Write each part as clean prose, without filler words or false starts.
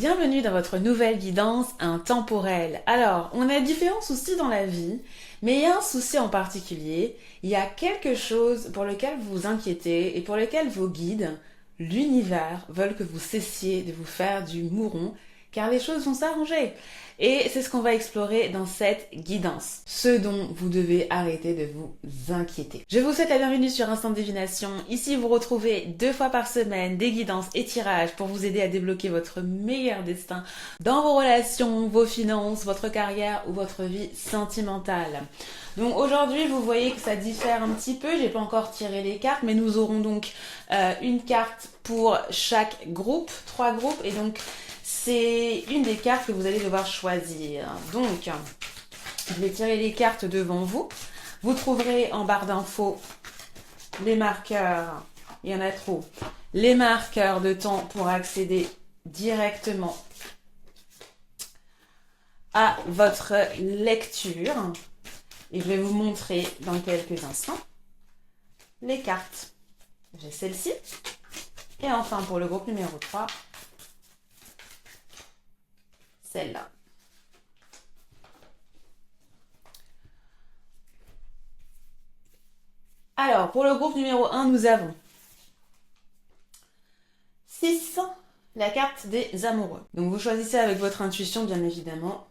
Bienvenue dans votre nouvelle guidance intemporelle. Alors, on a différents soucis dans la vie, mais il y a un souci en particulier. Il y a quelque chose pour lequel vous vous inquiétez et pour lequel vos guides, l'univers, veulent que vous cessiez de vous faire du mouron, car les choses vont s'arranger. Et c'est ce qu'on va explorer dans cette guidance. Ce dont vous devez arrêter de vous inquiéter. Je vous souhaite la bienvenue sur Instant Divination. Ici, vous retrouvez 2 fois par semaine des guidances et tirages pour vous aider à débloquer votre meilleur destin dans vos relations, vos finances, votre carrière ou votre vie sentimentale. Donc aujourd'hui, vous voyez que ça diffère un petit peu. J'ai pas encore tiré les cartes, mais nous aurons donc une carte pour chaque groupe, 3 groupes, et donc c'est une des cartes que vous allez devoir choisir. Donc, je vais tirer les cartes devant vous. Vous trouverez en barre d'infos les marqueurs, il y en a trop, les marqueurs de temps pour accéder directement à votre lecture. Et je vais vous montrer dans quelques instants les cartes. J'ai celle-ci. Et enfin, pour le groupe numéro 3, celle-là. Alors, pour le groupe numéro 1, nous avons 6, la carte des amoureux. Donc, vous choisissez avec votre intuition, bien évidemment.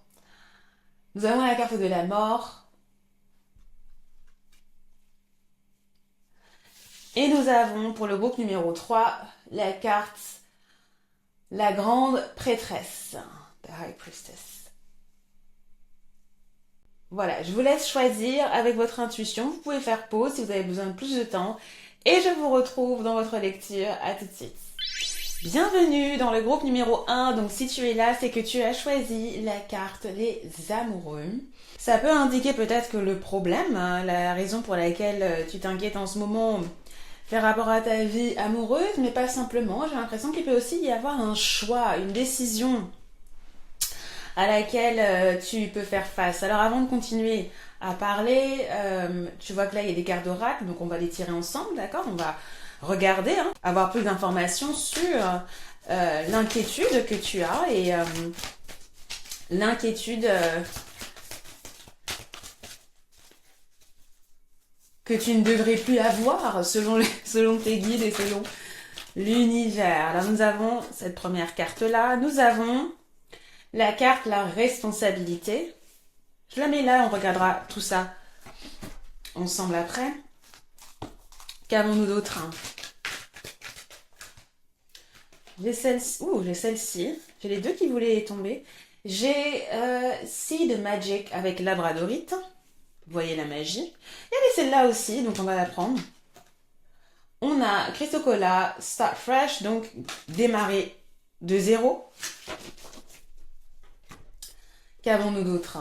Nous avons la carte de la mort. Et nous avons, pour le groupe numéro 3, la carte la grande prêtresse. The High Priestess. Voilà, je vous laisse choisir avec votre intuition. Vous pouvez faire pause si vous avez besoin de plus de temps. Et je vous retrouve dans votre lecture. À tout de suite. Bienvenue dans le groupe numéro 1. Donc si tu es là, c'est que tu as choisi la carte les amoureux. Ça peut indiquer peut-être que le problème, la raison pour laquelle tu t'inquiètes en ce moment, fait rapport à ta vie amoureuse, mais pas simplement. J'ai l'impression qu'il peut aussi y avoir un choix, une décision à laquelle tu peux faire face. Alors avant de continuer à parler, tu vois que là il y a des cartes d'oracle, donc on va les tirer ensemble, d'accord? On va regarder, avoir plus d'informations sur l'inquiétude que tu as et l'inquiétude que tu ne devrais plus avoir selon tes guides et selon l'univers. Alors nous avons cette première carte-là, nous avons la carte, la responsabilité. Je la mets là, on regardera tout ça ensemble après. Qu'avons-nous d'autre? J'ai celle-ci. J'ai les deux qui voulaient tomber. J'ai Seed Magic avec Labradorite. Vous voyez la magie. Il y avait celle-là aussi, donc on va la prendre. On a Chrysocolla, Start Fresh, donc démarrer de zéro. Qu'avons-nous d'autre?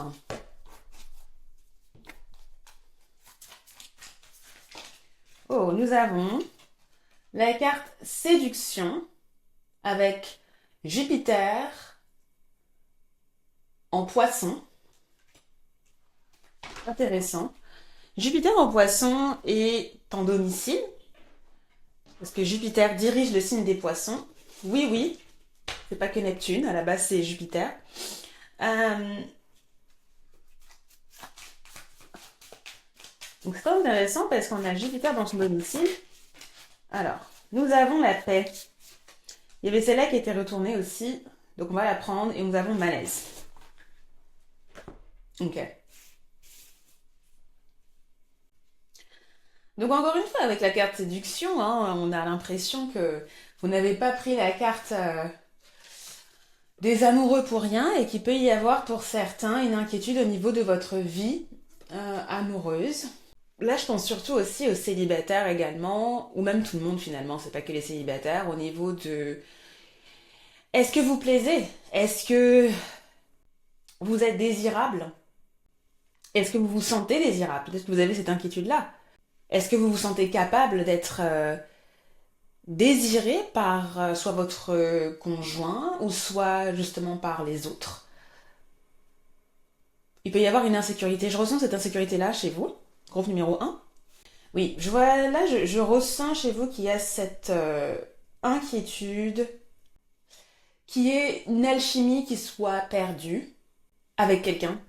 Oh, nous avons la carte séduction avec Jupiter en poisson. Intéressant. Jupiter en poisson est en domicile, parce que Jupiter dirige le signe des poissons. Oui, c'est pas que Neptune, à la base c'est Jupiter. Donc c'est pas intéressant parce qu'on a Jupiter dans son domicile. Alors, nous avons la paix. Il y avait celle-là qui était retournée aussi, donc on va la prendre et nous avons malaise. Ok. Donc encore une fois, avec la carte séduction, on a l'impression que vous n'avez pas pris la carte des amoureux pour rien et qu'il peut y avoir pour certains une inquiétude au niveau de votre vie amoureuse. Là, je pense surtout aussi aux célibataires également, ou même tout le monde finalement, c'est pas que les célibataires, au niveau de... Est-ce que vous plaisez? Est-ce que vous êtes désirable? Est-ce que vous vous sentez désirable? Peut-être que vous avez cette inquiétude-là. Est-ce que vous vous sentez capable d'être désiré par soit votre conjoint ou soit justement par les autres? Il peut y avoir une insécurité. Je ressens cette insécurité-là chez vous, groupe numéro 1. Oui, je vois là, je ressens chez vous qu'il y a cette inquiétude qu'il y ait une alchimie qui soit perdue avec quelqu'un.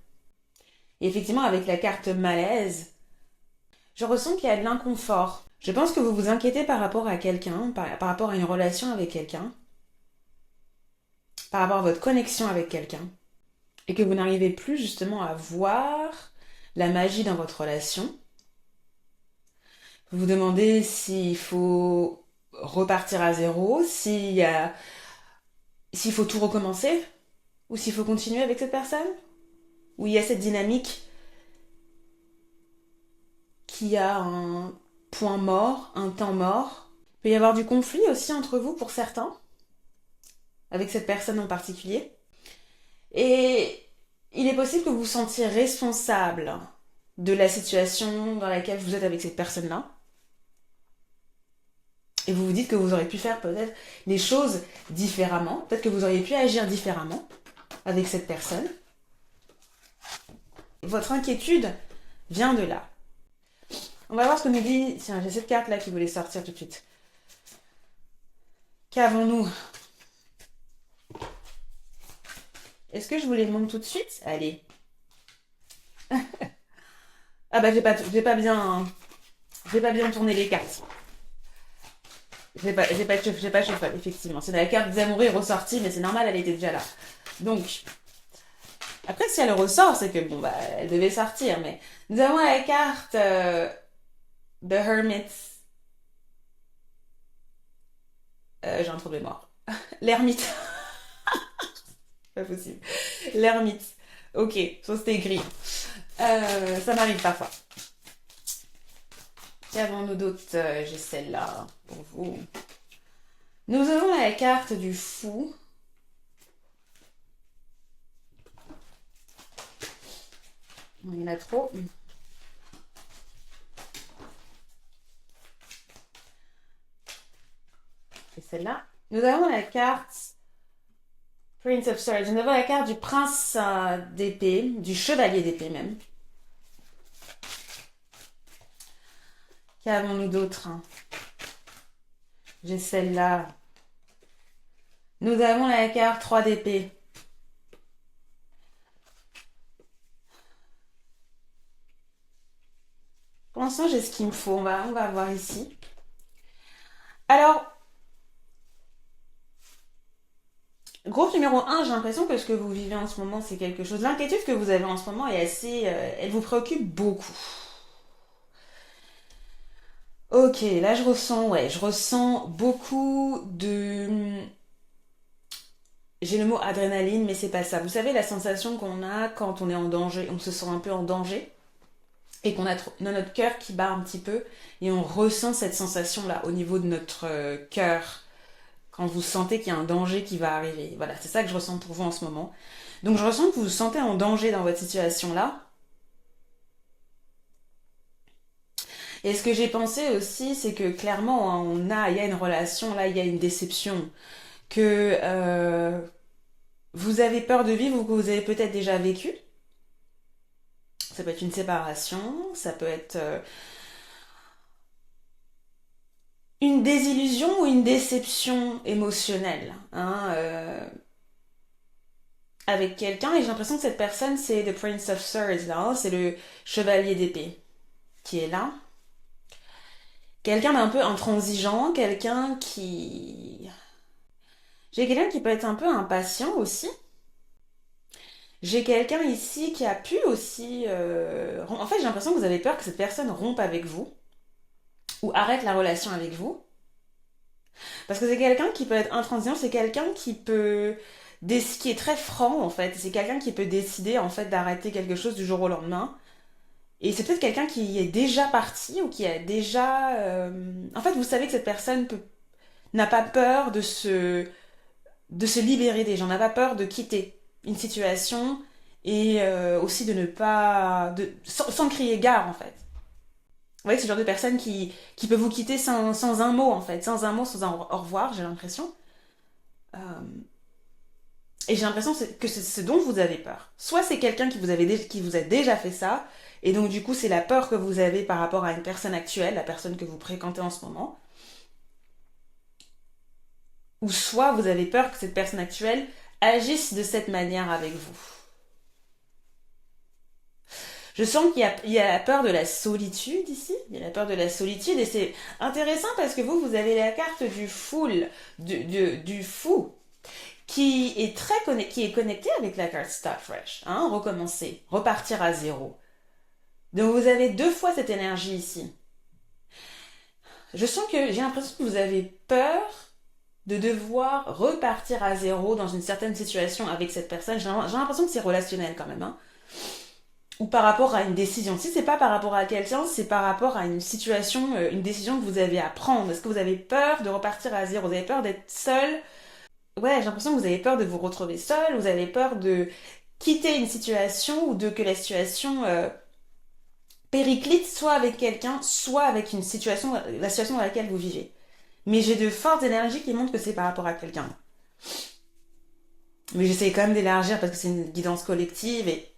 Et effectivement, avec la carte malaise, je ressens qu'il y a de l'inconfort. Je pense que vous vous inquiétez par rapport à quelqu'un, par rapport à une relation avec quelqu'un, par rapport à votre connexion avec quelqu'un, et que vous n'arrivez plus justement à voir la magie dans votre relation. Vous vous demandez s'il faut repartir à zéro, s'il faut tout recommencer, ou s'il faut continuer avec cette personne, ou il y a cette dynamique qui a un point mort, un temps mort. Il peut y avoir du conflit aussi entre vous pour certains, avec cette personne en particulier. Et il est possible que vous vous sentiez responsable de la situation dans laquelle vous êtes avec cette personne-là. Et vous vous dites que vous auriez pu faire peut-être les choses différemment. Peut-être que vous auriez pu agir différemment avec cette personne. Votre inquiétude vient de là. On va voir ce que nous dit... Tiens, j'ai cette carte-là qui voulait sortir tout de suite. Qu'avons-nous? Est-ce que je vous les montre tout de suite? Allez. Ah bah j'ai pas bien tourné les cartes. J'ai pas cheval, effectivement. C'est la carte des amoureux est ressortie, mais c'est normal, elle était déjà là. Donc, après, si elle ressort, c'est que, bon, bah, elle devait sortir, mais nous avons la carte The Hermit. J'ai un trou de mémoire. L'ermite. Pas possible. L'ermite. Ok, ça c'était gris. Ça m'arrive parfois. Qu'avons-nous d'autre? J'ai celle-là pour vous. Nous avons la carte du fou. Il y en a trop. Et celle-là. Nous avons la carte Prince of Swords. Nous avons la carte du prince d'épée, du chevalier d'épée même. Qu'avons-nous d'autre? J'ai celle-là. Nous avons la carte 3 d'épée. Pour l'instant, j'ai ce qu'il me faut. On va voir ici. Alors, groupe numéro 1, j'ai l'impression que ce que vous vivez en ce moment, c'est quelque chose. L'inquiétude que vous avez en ce moment est assez... elle vous préoccupe beaucoup. Ok, là je ressens beaucoup de... J'ai le mot adrénaline, mais c'est pas ça. Vous savez, la sensation qu'on a quand on est en danger, on se sent un peu en danger, et qu'on a notre cœur qui bat un petit peu, et on ressent cette sensation-là au niveau de notre cœur, quand vous sentez qu'il y a un danger qui va arriver. Voilà, c'est ça que je ressens pour vous en ce moment. Donc je ressens que vous vous sentez en danger dans votre situation-là. Et ce que j'ai pensé aussi, c'est que clairement, hein, il y a une relation, là, il y a une déception, que vous avez peur de vivre ou que vous avez peut-être déjà vécu. Ça peut être une séparation, ça peut être une désillusion ou une déception émotionnelle, hein, avec quelqu'un. Et j'ai l'impression que cette personne, c'est The Prince of Swords, là, hein, c'est le chevalier d'épée qui est là. Quelqu'un d'un peu intransigeant, quelqu'un qui... J'ai quelqu'un qui peut être un peu impatient aussi. J'ai quelqu'un ici qui a pu aussi... En fait, j'ai l'impression que vous avez peur que cette personne rompe avec vous ou arrête la relation avec vous. Parce que c'est quelqu'un qui peut être intransigeant, c'est quelqu'un qui peut... qui est très franc, en fait. C'est quelqu'un qui peut décider, en fait, d'arrêter quelque chose du jour au lendemain. Et c'est peut-être quelqu'un qui est déjà parti ou qui a déjà... En fait, vous savez que cette personne n'a pas peur de se libérer des gens, n'a pas peur de quitter une situation et aussi de ne pas... sans crier gare, en fait. Vous voyez, c'est le genre de personne qui peut vous quitter sans un mot, en fait. Sans un mot, sans un au revoir, j'ai l'impression. Euh, et j'ai l'impression que c'est ce dont vous avez peur. Soit c'est quelqu'un qui vous a déjà fait ça, et donc du coup c'est la peur que vous avez par rapport à une personne actuelle, la personne que vous fréquentez en ce moment. Ou soit vous avez peur que cette personne actuelle agisse de cette manière avec vous. Je sens qu'il y a la peur de la solitude ici. Il y a la peur de la solitude et c'est intéressant parce que vous avez la carte du fool, du fou, qui est connecté avec la carte Start Fresh. Hein, recommencer, repartir à zéro. Donc vous avez deux fois cette énergie ici. Je sens que j'ai l'impression que vous avez peur de devoir repartir à zéro dans une certaine situation avec cette personne. J'ai l'impression que c'est relationnel quand même. Hein. Ou par rapport à une décision. Si c'est pas par rapport à quelqu'un, c'est par rapport à une situation, une décision que vous avez à prendre. Est-ce que vous avez peur de repartir à zéro? Vous avez peur d'être seul? Ouais, j'ai l'impression que vous avez peur de vous retrouver seul. Vous avez peur de quitter une situation ou de que la situation périclite soit avec quelqu'un, soit avec une situation, la situation dans laquelle vous vivez. Mais j'ai de fortes énergies qui montrent que c'est par rapport à quelqu'un. Mais j'essaie quand même d'élargir parce que c'est une guidance collective et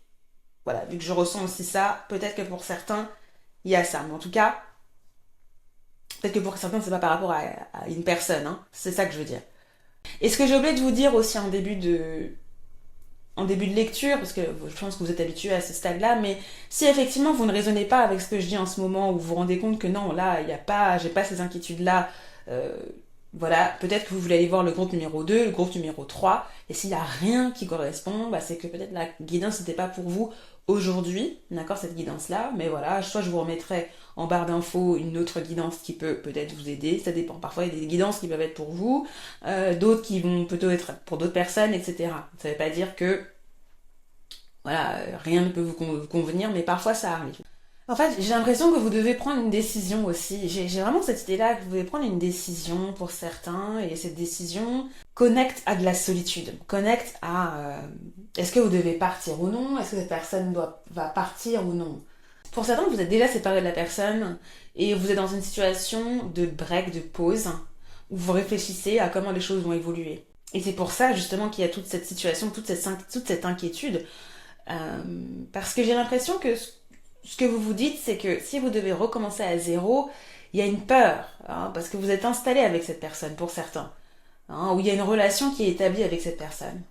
voilà, vu que je ressens aussi ça, peut-être que pour certains, il y a ça. Mais en tout cas, peut-être que pour certains, c'est pas par rapport à une personne. Hein. C'est ça que je veux dire. Et ce que j'ai oublié de vous dire aussi en début de lecture, parce que je pense que vous êtes habitué à ce stade-là, mais si effectivement vous ne raisonnez pas avec ce que je dis en ce moment, ou vous vous rendez compte que non, là, il y a pas, j'ai pas ces inquiétudes-là, voilà, peut-être que vous voulez aller voir le groupe numéro 2, le groupe numéro 3, et s'il n'y a rien qui correspond, bah, c'est que peut-être la guidance n'était pas pour vous aujourd'hui, d'accord, cette guidance-là, mais voilà, soit je vous remettrai en barre d'infos une autre guidance qui peut peut-être vous aider, ça dépend, parfois il y a des guidances qui peuvent être pour vous, d'autres qui vont plutôt être pour d'autres personnes, etc. Ça ne veut pas dire que, voilà, rien ne peut vous convenir, mais parfois ça arrive. En fait, j'ai l'impression que vous devez prendre une décision aussi. J'ai vraiment cette idée-là que vous devez prendre une décision pour certains, et cette décision connecte à de la solitude, connecte à est-ce que vous devez partir ou non, est-ce que cette personne va partir ou non. Pour certains, vous êtes déjà séparé de la personne et vous êtes dans une situation de break, de pause, où vous réfléchissez à comment les choses vont évoluer. Et c'est pour ça justement qu'il y a toute cette situation, toute cette inquiétude, parce que j'ai l'impression que ce que vous vous dites, c'est que si vous devez recommencer à zéro, il y a une peur, hein, parce que vous êtes installé avec cette personne, pour certains, hein, ou il y a une relation qui est établie avec cette personne.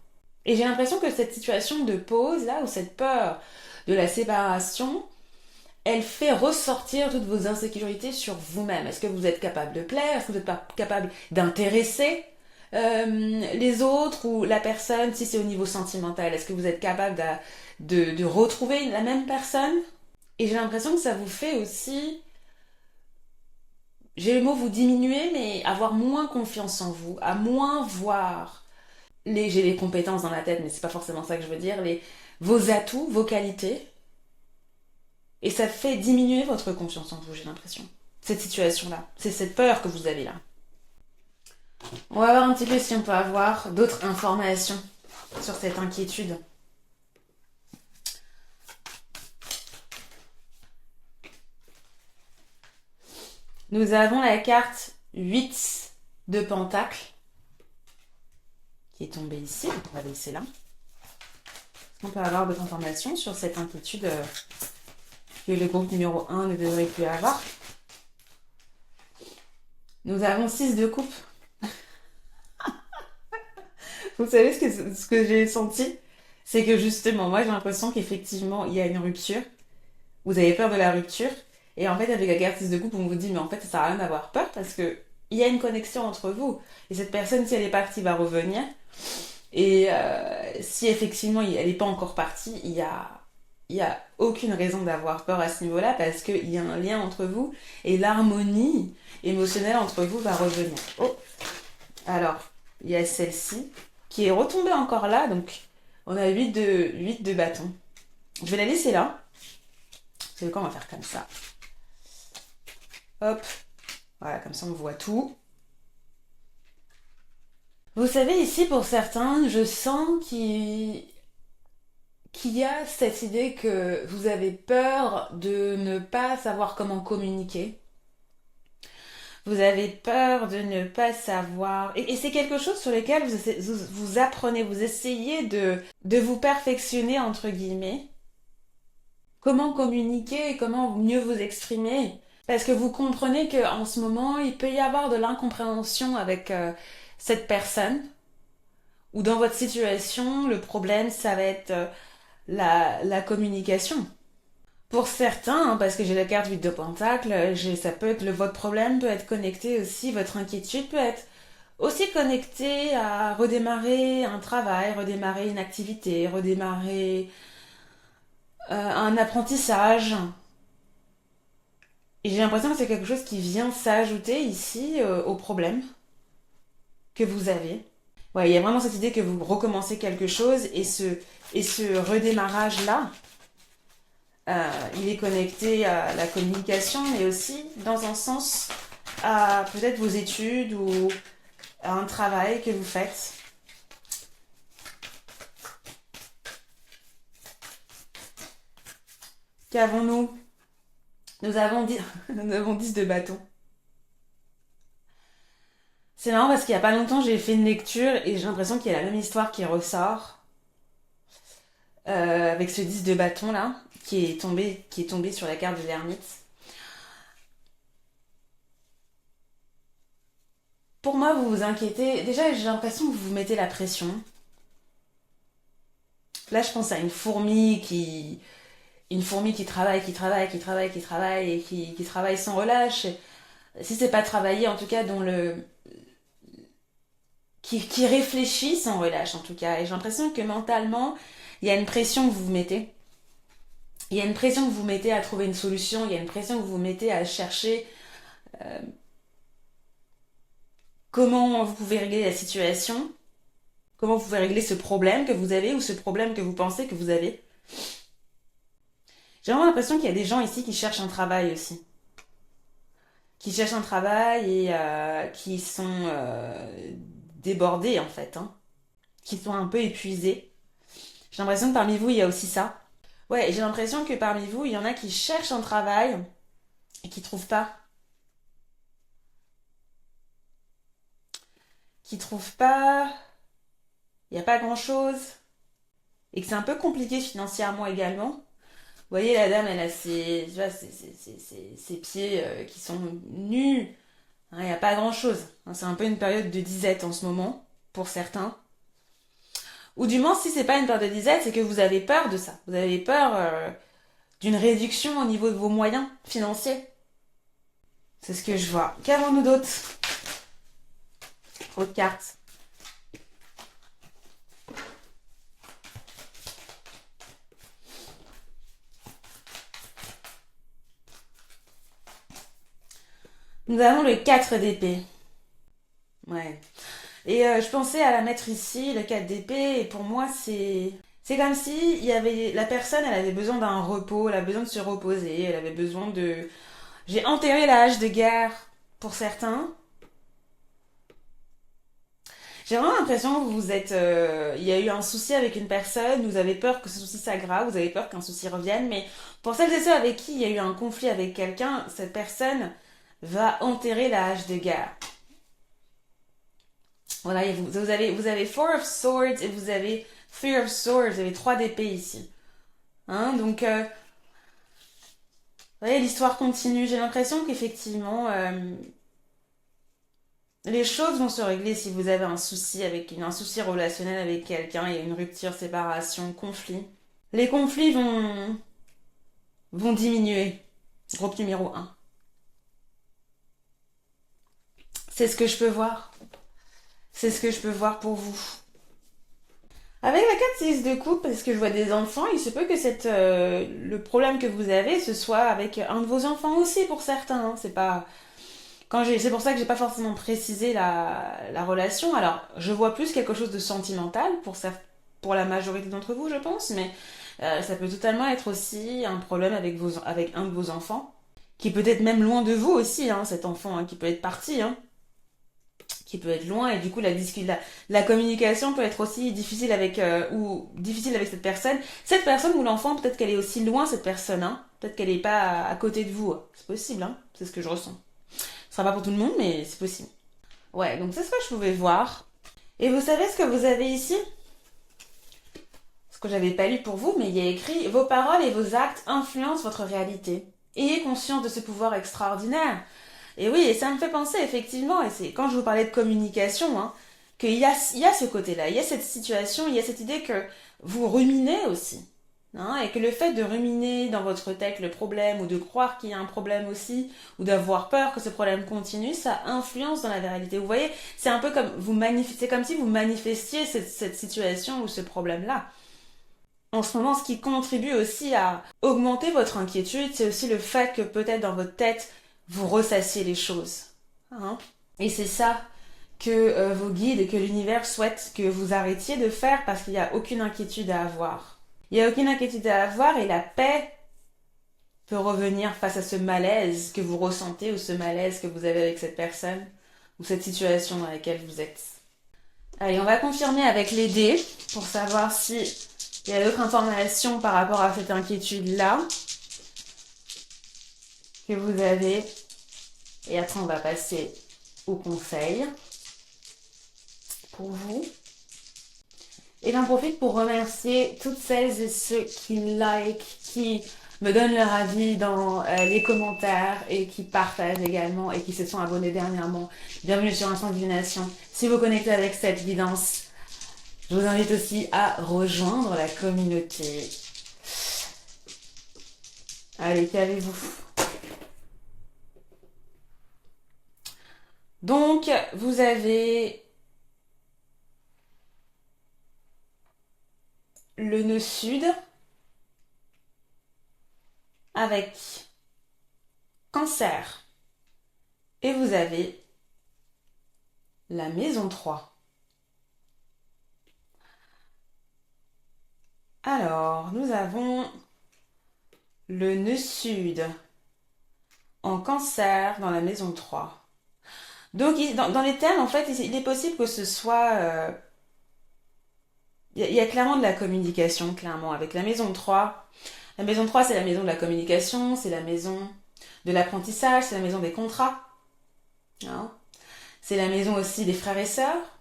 Et j'ai l'impression que cette situation de pause, là, ou cette peur de la séparation, elle fait ressortir toutes vos insécurités sur vous-même. Est-ce que vous êtes capable de plaire? Est-ce que vous êtes pas capable d'intéresser les autres ou la personne, si c'est au niveau sentimental? Est-ce que vous êtes capable de retrouver la même personne? Et j'ai l'impression que ça vous fait aussi, j'ai le mot vous diminuer, mais avoir moins confiance en vous, à moins voir, j'ai les compétences dans la tête, mais c'est pas forcément ça que je veux dire, vos atouts, vos qualités, et ça fait diminuer votre confiance en vous, j'ai l'impression. Cette situation-là, c'est cette peur que vous avez là. On va voir un petit peu si on peut avoir d'autres informations sur cette inquiétude. Nous avons la carte 8 de Pentacle qui est tombée ici, donc on va laisser là. On peut avoir d'autres informations sur cette inquiétude que le groupe numéro 1 ne devrait plus avoir. Nous avons 6 de coupe. Vous savez ce que j'ai senti? C'est que justement, moi j'ai l'impression qu'effectivement il y a une rupture. Vous avez peur de la rupture. Et en fait, avec la carte 6 de coupe, on vous dit, mais en fait, ça sert à rien d'avoir peur parce que il y a une connexion entre vous. Et cette personne, si elle est partie, va revenir. Et si effectivement, elle n'est pas encore partie, il y a aucune raison d'avoir peur à ce niveau-là parce qu'il y a un lien entre vous et l'harmonie émotionnelle entre vous va revenir. Oh. Alors, il y a celle-ci qui est retombée encore là. Donc, on a 8 de bâtons. Je vais la laisser là. C'est quoi, on va faire comme ça. Hop, voilà, comme ça on voit tout. Vous savez, ici, pour certains, je sens qu'il y a cette idée que vous avez peur de ne pas savoir comment communiquer. Vous avez peur de ne pas savoir... Et c'est quelque chose sur lequel vous apprenez, vous essayez de vous perfectionner, entre guillemets. Comment communiquer et comment mieux vous exprimer. Parce que vous comprenez qu'en ce moment, il peut y avoir de l'incompréhension avec cette personne, ou dans votre situation, le problème, ça va être la communication. Pour certains, hein, parce que j'ai la carte 8 de Pentacle, ça peut être votre problème peut être connecté aussi, votre inquiétude peut être aussi connectée à redémarrer un travail, redémarrer une activité, redémarrer un apprentissage. Et j'ai l'impression que c'est quelque chose qui vient s'ajouter ici au problème que vous avez. Ouais, il y a vraiment cette idée que vous recommencez quelque chose et ce redémarrage-là, il est connecté à la communication, mais aussi dans un sens à peut-être vos études ou à un travail que vous faites. Qu'avons-nous? Nous avons 10, nous avons 10 de bâton. C'est marrant parce qu'il n'y a pas longtemps, j'ai fait une lecture et j'ai l'impression qu'il y a la même histoire qui ressort avec ce 10 de bâton là, qui est tombé sur la carte de l'ermite. Pour moi, vous vous inquiétez. Déjà, j'ai l'impression que vous vous mettez la pression. Là, je pense à une fourmi qui travaille, qui travaille, qui travaille, qui travaille et qui travaille sans relâche. Si c'est pas travailler, en tout cas, qui réfléchit sans relâche, en tout cas. Et j'ai l'impression que mentalement, il y a une pression que vous vous mettez. Il y a une pression que vous vous mettez à trouver une solution. Il y a une pression que vous vous mettez à chercher comment vous pouvez régler la situation, comment vous pouvez régler ce problème que vous avez ou ce problème que vous pensez que vous avez. J'ai vraiment l'impression qu'il y a des gens ici qui cherchent un travail aussi. Qui cherchent un travail et qui sont débordés en fait, hein. Qui sont un peu épuisés. J'ai l'impression que parmi vous, il y a aussi ça. Ouais, j'ai l'impression que parmi vous, il y en a qui cherchent un travail et qui trouvent pas. Qui trouvent pas, il n'y a pas grand-chose. Et que c'est un peu compliqué financièrement également. Vous voyez, la dame, elle a tu vois, ses pieds qui sont nus. Hein, il n'y a pas grand-chose. Hein, c'est un peu une période de disette en ce moment, pour certains. Ou du moins, si c'est pas une période de disette, c'est que vous avez peur de ça. Vous avez peur d'une réduction au niveau de vos moyens financiers. C'est ce que je vois. Qu'avons-nous d'autre? Autre carte. Nous avons le 4 d'épée. Ouais. Et je pensais à la mettre ici, le 4 d'épée, et pour moi, c'est comme si il y avait la personne, elle avait besoin d'un repos, elle avait besoin de se reposer, elle avait besoin de... J'ai enterré l'âge de guerre pour certains. J'ai vraiment l'impression que vous êtes... il y a eu un souci avec une personne, vous avez peur que ce souci s'aggrave, vous avez peur qu'un souci revienne, mais pour celles et ceux avec qui il y a eu un conflit avec quelqu'un, cette personne va enterrer la hache de guerre. Voilà, et vous avez Four of Swords et vous avez Three of Swords, vous avez 3 d'épée ici. Hein, donc, vous voyez, l'histoire continue. J'ai l'impression qu'effectivement, les choses vont se régler si vous avez un souci relationnel avec quelqu'un, il y a une rupture, séparation, conflit. Les conflits vont diminuer. Groupe numéro un. C'est ce que je peux voir. C'est ce que je peux voir pour vous. Avec la 4 6 de coupe, parce que je vois des enfants, il se peut que le problème que vous avez, ce soit avec un de vos enfants aussi pour certains. Hein. C'est pas... c'est pour ça que j'ai pas forcément précisé la relation. Alors, je vois plus quelque chose de sentimental pour la majorité d'entre vous, je pense, mais ça peut totalement être aussi un problème avec un de vos enfants, qui peut être même loin de vous aussi, hein, cet enfant, hein, qui peut être parti, hein, qui peut être loin, et du coup la communication peut être aussi difficile ou difficile avec cette personne. Cette personne ou l'enfant, peut-être qu'elle est aussi loin, cette personne, hein. Peut-être qu'elle est pas à côté de vous. C'est possible, hein. C'est ce que je ressens. Ce sera pas pour tout le monde, mais c'est possible. Ouais, donc c'est ce que je pouvais voir. Et vous savez ce que vous avez ici? Ce que j'avais pas lu pour vous, mais il y a écrit: vos paroles et vos actes influencent votre réalité. Ayez conscience de ce pouvoir extraordinaire. Et oui, et ça me fait penser effectivement, et c'est quand je vous parlais de communication, hein, il y a ce côté-là, il y a cette situation, il y a cette idée que vous ruminez aussi. Hein, et que le fait de ruminer dans votre tête le problème ou de croire qu'il y a un problème aussi ou d'avoir peur que ce problème continue, ça influence dans la réalité. Vous voyez, c'est un peu comme c'est comme si vous manifestiez cette situation ou ce problème-là. En ce moment, ce qui contribue aussi à augmenter votre inquiétude, c'est aussi le fait que peut-être dans votre tête, vous ressassiez les choses. Hein. Et c'est ça que vos guides et que l'univers souhaitent que vous arrêtiez de faire parce qu'il n'y a aucune inquiétude à avoir. Il n'y a aucune inquiétude à avoir et la paix peut revenir face à ce malaise que vous ressentez ou ce malaise que vous avez avec cette personne ou cette situation dans laquelle vous êtes. Allez, on va confirmer avec les dés pour savoir si il y a d'autres informations par rapport à cette inquiétude-là que vous avez. Et après, on va passer au conseil pour vous. Et j'en profite pour remercier toutes celles et ceux qui like, qui me donnent leur avis dans les commentaires et qui partagent également et qui se sont abonnés dernièrement. Bienvenue sur Instant Divination. Si vous connectez avec cette guidance, je vous invite aussi à rejoindre la communauté. Allez, calmez-vous. Donc, vous avez le nœud sud avec Cancer et vous avez la maison 3. Alors, nous avons le nœud sud en Cancer dans la maison 3. Donc, dans les termes, en fait, il est possible que ce soit... Il y a clairement de la communication, clairement, avec la maison 3. La maison 3, c'est la maison de la communication, c'est la maison de l'apprentissage, c'est la maison des contrats. Hein, c'est la maison aussi des frères et sœurs.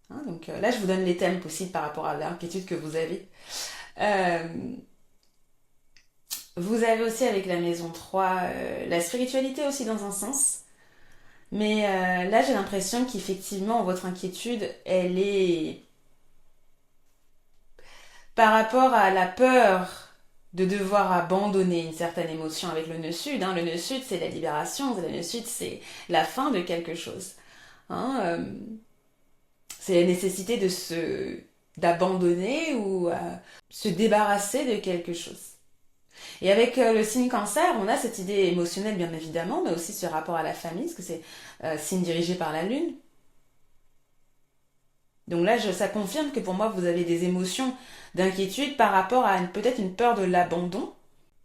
Hein, donc là, je vous donne les thèmes possibles par rapport à l'inquiétude que vous avez. Vous avez aussi avec la maison 3 la spiritualité aussi dans un sens. Mais là, j'ai l'impression qu'effectivement, votre inquiétude, elle est par rapport à la peur de devoir abandonner une certaine émotion avec le nœud sud. Hein. Le nœud sud, c'est la libération. Le nœud sud, c'est la fin de quelque chose. Hein, c'est la nécessité d'abandonner ou se débarrasser de quelque chose. Et avec le signe Cancer, on a cette idée émotionnelle bien évidemment, mais aussi ce rapport à la famille, parce que c'est signe dirigé par la Lune. Donc là, ça confirme que pour moi, vous avez des émotions d'inquiétude par rapport à peut-être une peur de l'abandon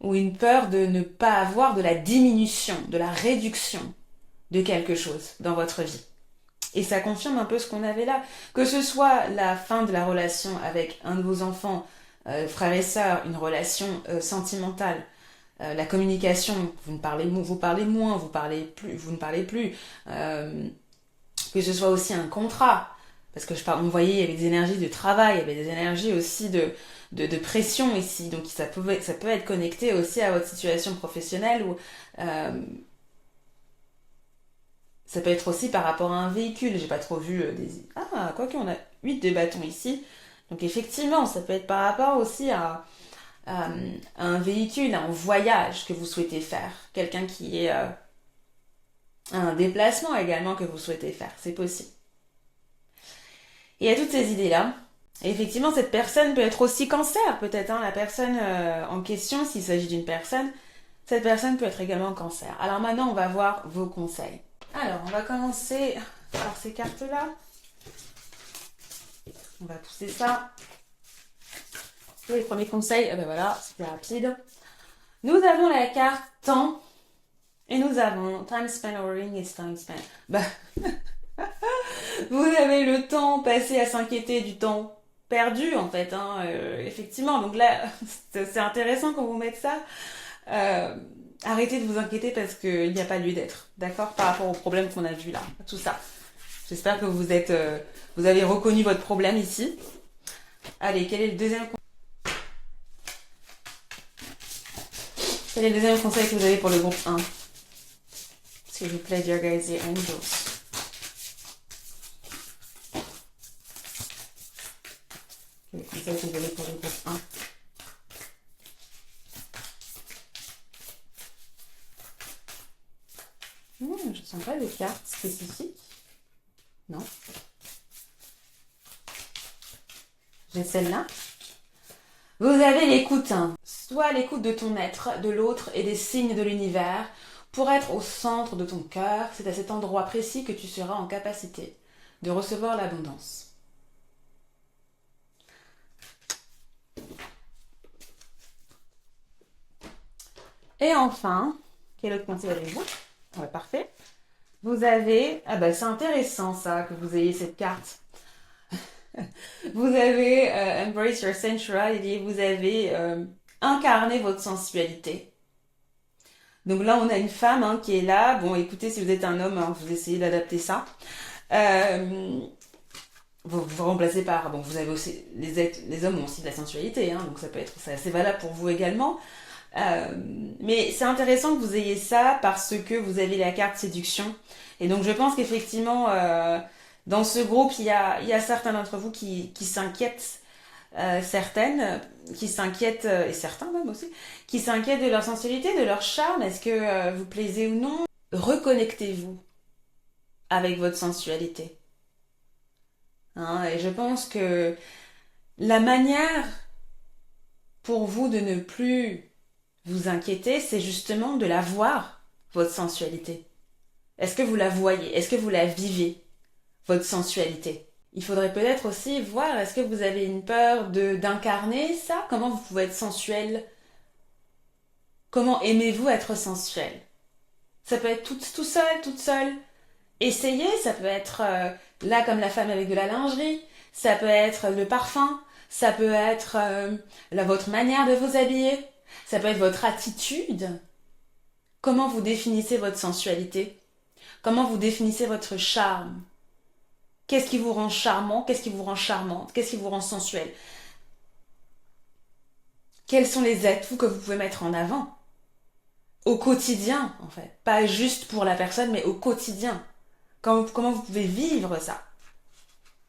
ou une peur de ne pas avoir de la diminution, de la réduction de quelque chose dans votre vie. Et ça confirme un peu ce qu'on avait là. Que ce soit la fin de la relation avec un de vos enfants, frères et sœurs, une relation sentimentale, la communication, vous parlez moins, vous ne parlez plus, que ce soit aussi un contrat, parce que on voyait, il y avait des énergies de travail, il y avait des énergies aussi de pression ici, donc ça peut être connecté aussi à votre situation professionnelle ou ça peut être aussi par rapport à un véhicule. J'ai pas trop vu quoique on a 8 de bâtons ici, donc effectivement ça peut être par rapport aussi à un véhicule, à un voyage que vous souhaitez faire, quelqu'un qui est un déplacement également que vous souhaitez faire, c'est possible. Et il y a toutes ces idées-là. Et effectivement, cette personne peut être aussi Cancer, peut-être. Hein, la personne en question, s'il s'agit d'une personne, cette personne peut être également Cancer. Alors maintenant, on va voir vos conseils. Alors, on va commencer par ces cartes-là. On va pousser ça. Et les premiers conseils, ben voilà, c'était rapide. Nous avons la carte temps. Et nous avons time spent worrying is time spent. Bah, vous avez le temps passé à s'inquiéter du temps perdu en fait, hein, effectivement. Donc là, c'est intéressant qu'on vous mette ça. Arrêtez de vous inquiéter parce qu'il n'y a pas lieu d'être, d'accord, par rapport au problème qu'on a vu là, tout ça. J'espère que vous avez reconnu votre problème ici. Allez, quel est le deuxième conseil? Quel est le deuxième conseil que vous avez pour le groupe 1? S'il vous plaît, dear guys, the angels. C'est celle que j'avais pour le groupe 1. Je ne sens pas de carte spécifique. Non. J'ai celle-là. Vous avez l'écoute, hein. Soit l'écoute de ton être, de l'autre et des signes de l'univers. Pour être au centre de ton cœur, c'est à cet endroit précis que tu seras en capacité de recevoir l'abondance. Et enfin, quel autre conseil avez-vous? Ouais, parfait. Vous avez... Ah bah c'est intéressant ça, que vous ayez cette carte. Vous avez Embrace Your Sensuality, vous avez incarné votre sensualité. Donc là, on a une femme hein, qui est là. Bon, écoutez, si vous êtes un homme, hein, vous essayez d'adapter ça. Vous remplacez par... Bon, vous avez aussi... Les hommes ont aussi de la sensualité, hein, donc ça peut être... C'est assez valable pour vous également. Mais c'est intéressant que vous ayez ça parce que vous avez la carte séduction. Et donc je pense qu'effectivement, dans ce groupe, il y a certains d'entre vous qui s'inquiètent, certaines qui s'inquiètent, et certains même aussi, qui s'inquiètent de leur sensualité, de leur charme. Est-ce que vous plaisez ou non? Reconnectez-vous avec votre sensualité. Hein, et je pense que la manière pour vous de ne plus vous inquiéter, c'est justement de la voir, votre sensualité. Est-ce que vous la voyez? Est-ce que vous la vivez, votre sensualité? Il faudrait peut-être aussi voir, est-ce que vous avez une peur d'incarner ça? Comment vous pouvez être sensuel? Comment aimez-vous être sensuel? Ça peut être tout seul, toute seule. Essayez, ça peut être là comme la femme avec de la lingerie, ça peut être le parfum, ça peut être votre manière de vous habiller, ça peut être votre attitude. Comment vous définissez votre sensualité? Comment vous définissez votre charme? Qu'est-ce qui vous rend charmant? Qu'est-ce qui vous rend charmante? Qu'est-ce qui vous rend sensuel? Quels sont les atouts que vous pouvez mettre en avant? Au quotidien, en fait. Pas juste pour la personne, mais au quotidien. Comment vous pouvez vivre ça?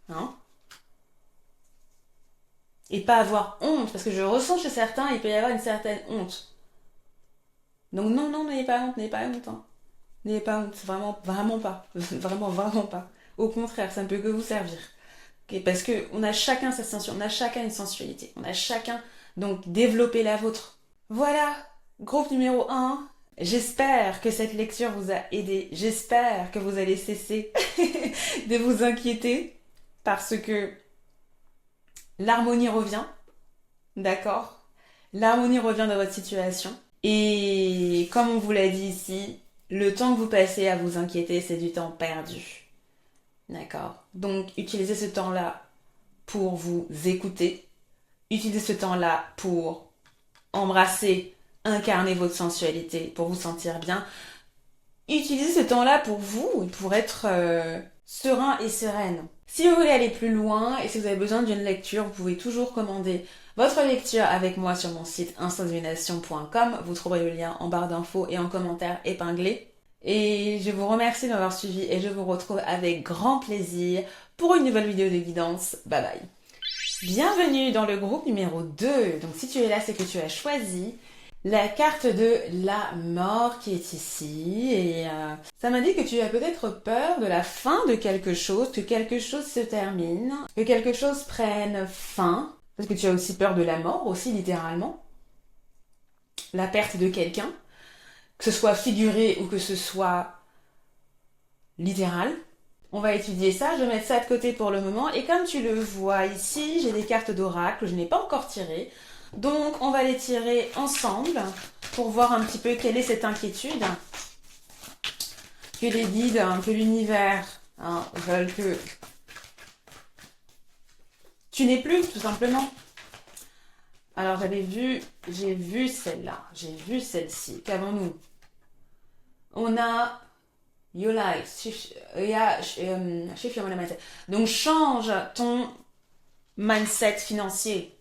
Hein? Et pas avoir honte, parce que je ressens chez certains, il peut y avoir une certaine honte. Donc non, n'ayez pas honte, n'ayez pas honte. Hein. N'ayez pas honte, vraiment, vraiment pas. Vraiment, vraiment pas. Au contraire, ça ne peut que vous servir. Okay, parce que on a chacun sa sensualité, on a chacun une sensualité, on a chacun, donc développez la vôtre. Voilà, groupe numéro 1. J'espère que cette lecture vous a aidé. J'espère que vous allez cesser de vous inquiéter parce que l'harmonie revient, d'accord? L'harmonie revient dans votre situation. Et comme on vous l'a dit ici, le temps que vous passez à vous inquiéter, c'est du temps perdu. D'accord? Donc, utilisez ce temps-là pour vous écouter. Utilisez ce temps-là pour embrasser, incarner votre sensualité, pour vous sentir bien. Utilisez ce temps-là pour vous, pour être serein et sereine. Si vous voulez aller plus loin et si vous avez besoin d'une lecture, vous pouvez toujours commander votre lecture avec moi sur mon site instantdivination.com. Vous trouverez le lien en barre d'infos et en commentaire épinglé. Et je vous remercie de m'avoir suivi et je vous retrouve avec grand plaisir pour une nouvelle vidéo de guidance. Bye bye. Bienvenue dans le groupe numéro 2. Donc si tu es là, c'est que tu as choisi la carte de la mort qui est ici. Et ça m'a dit que tu as peut-être peur de la fin de quelque chose, que quelque chose se termine, que quelque chose prenne fin. Parce que tu as aussi peur de la mort, aussi littéralement. La perte de quelqu'un. Que ce soit figuré ou que ce soit littéral. On va étudier ça, je vais mettre ça de côté pour le moment. Et comme tu le vois ici, j'ai des cartes d'oracle, je n'ai pas encore tiré. Donc on va les tirer ensemble pour voir un petit peu quelle est cette inquiétude. Que les guides, que l'univers veulent que tu n'aies plus, tout simplement. Alors j'ai vu celle-là, j'ai vu celle-ci. Qu'avons-nous? On a Your life, shift your mindset. Donc change ton mindset financier,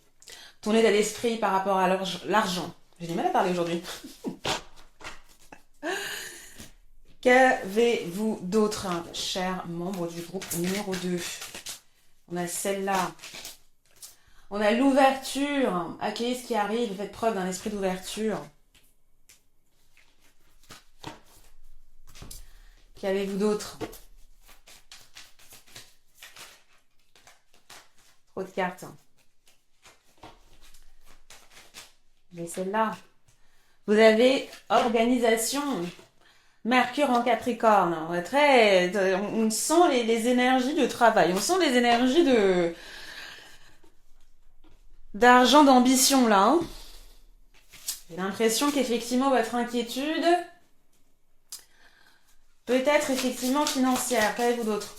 ton état d'esprit par rapport à l'argent. J'ai du mal à parler aujourd'hui. Qu'avez-vous d'autre, chers membres du groupe numéro 2? On a celle-là. On a l'ouverture, accueillez ce qui arrive, faites preuve d'un esprit d'ouverture. Qu'avez-vous d'autre? Trop de cartes. J'ai celle-là. Vous avez organisation. Mercure en Capricorne. On sent les énergies de travail. On sent les énergies d'argent, d'ambition là. Hein. J'ai l'impression qu'effectivement votre inquiétude peut être effectivement financière. Qu'avez-vous d'autre?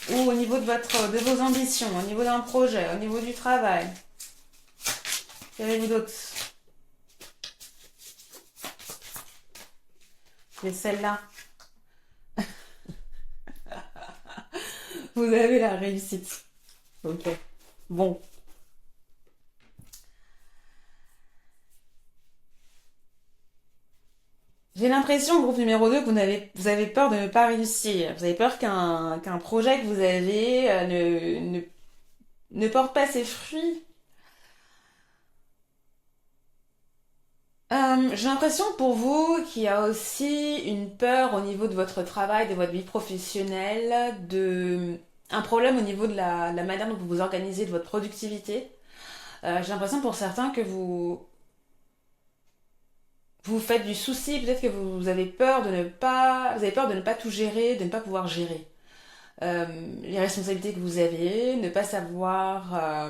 Ou au niveau de vos ambitions, au niveau d'un projet, au niveau du travail. Qu'avez-vous d'autre? C'est celle-là. Vous avez la réussite. Ok. Bon. J'ai l'impression, groupe numéro 2, que vous avez peur de ne pas réussir. Vous avez peur qu'un projet que vous avez ne porte pas ses fruits. J'ai l'impression pour vous qu'il y a aussi une peur au niveau de votre travail, de votre vie professionnelle, un problème au niveau de la manière dont vous vous organisez, de votre productivité. J'ai l'impression pour certains que vous faites du souci, peut-être que vous avez peur vous avez peur de ne pas tout gérer, de ne pas pouvoir gérer. Les responsabilités que vous avez, ne pas savoir,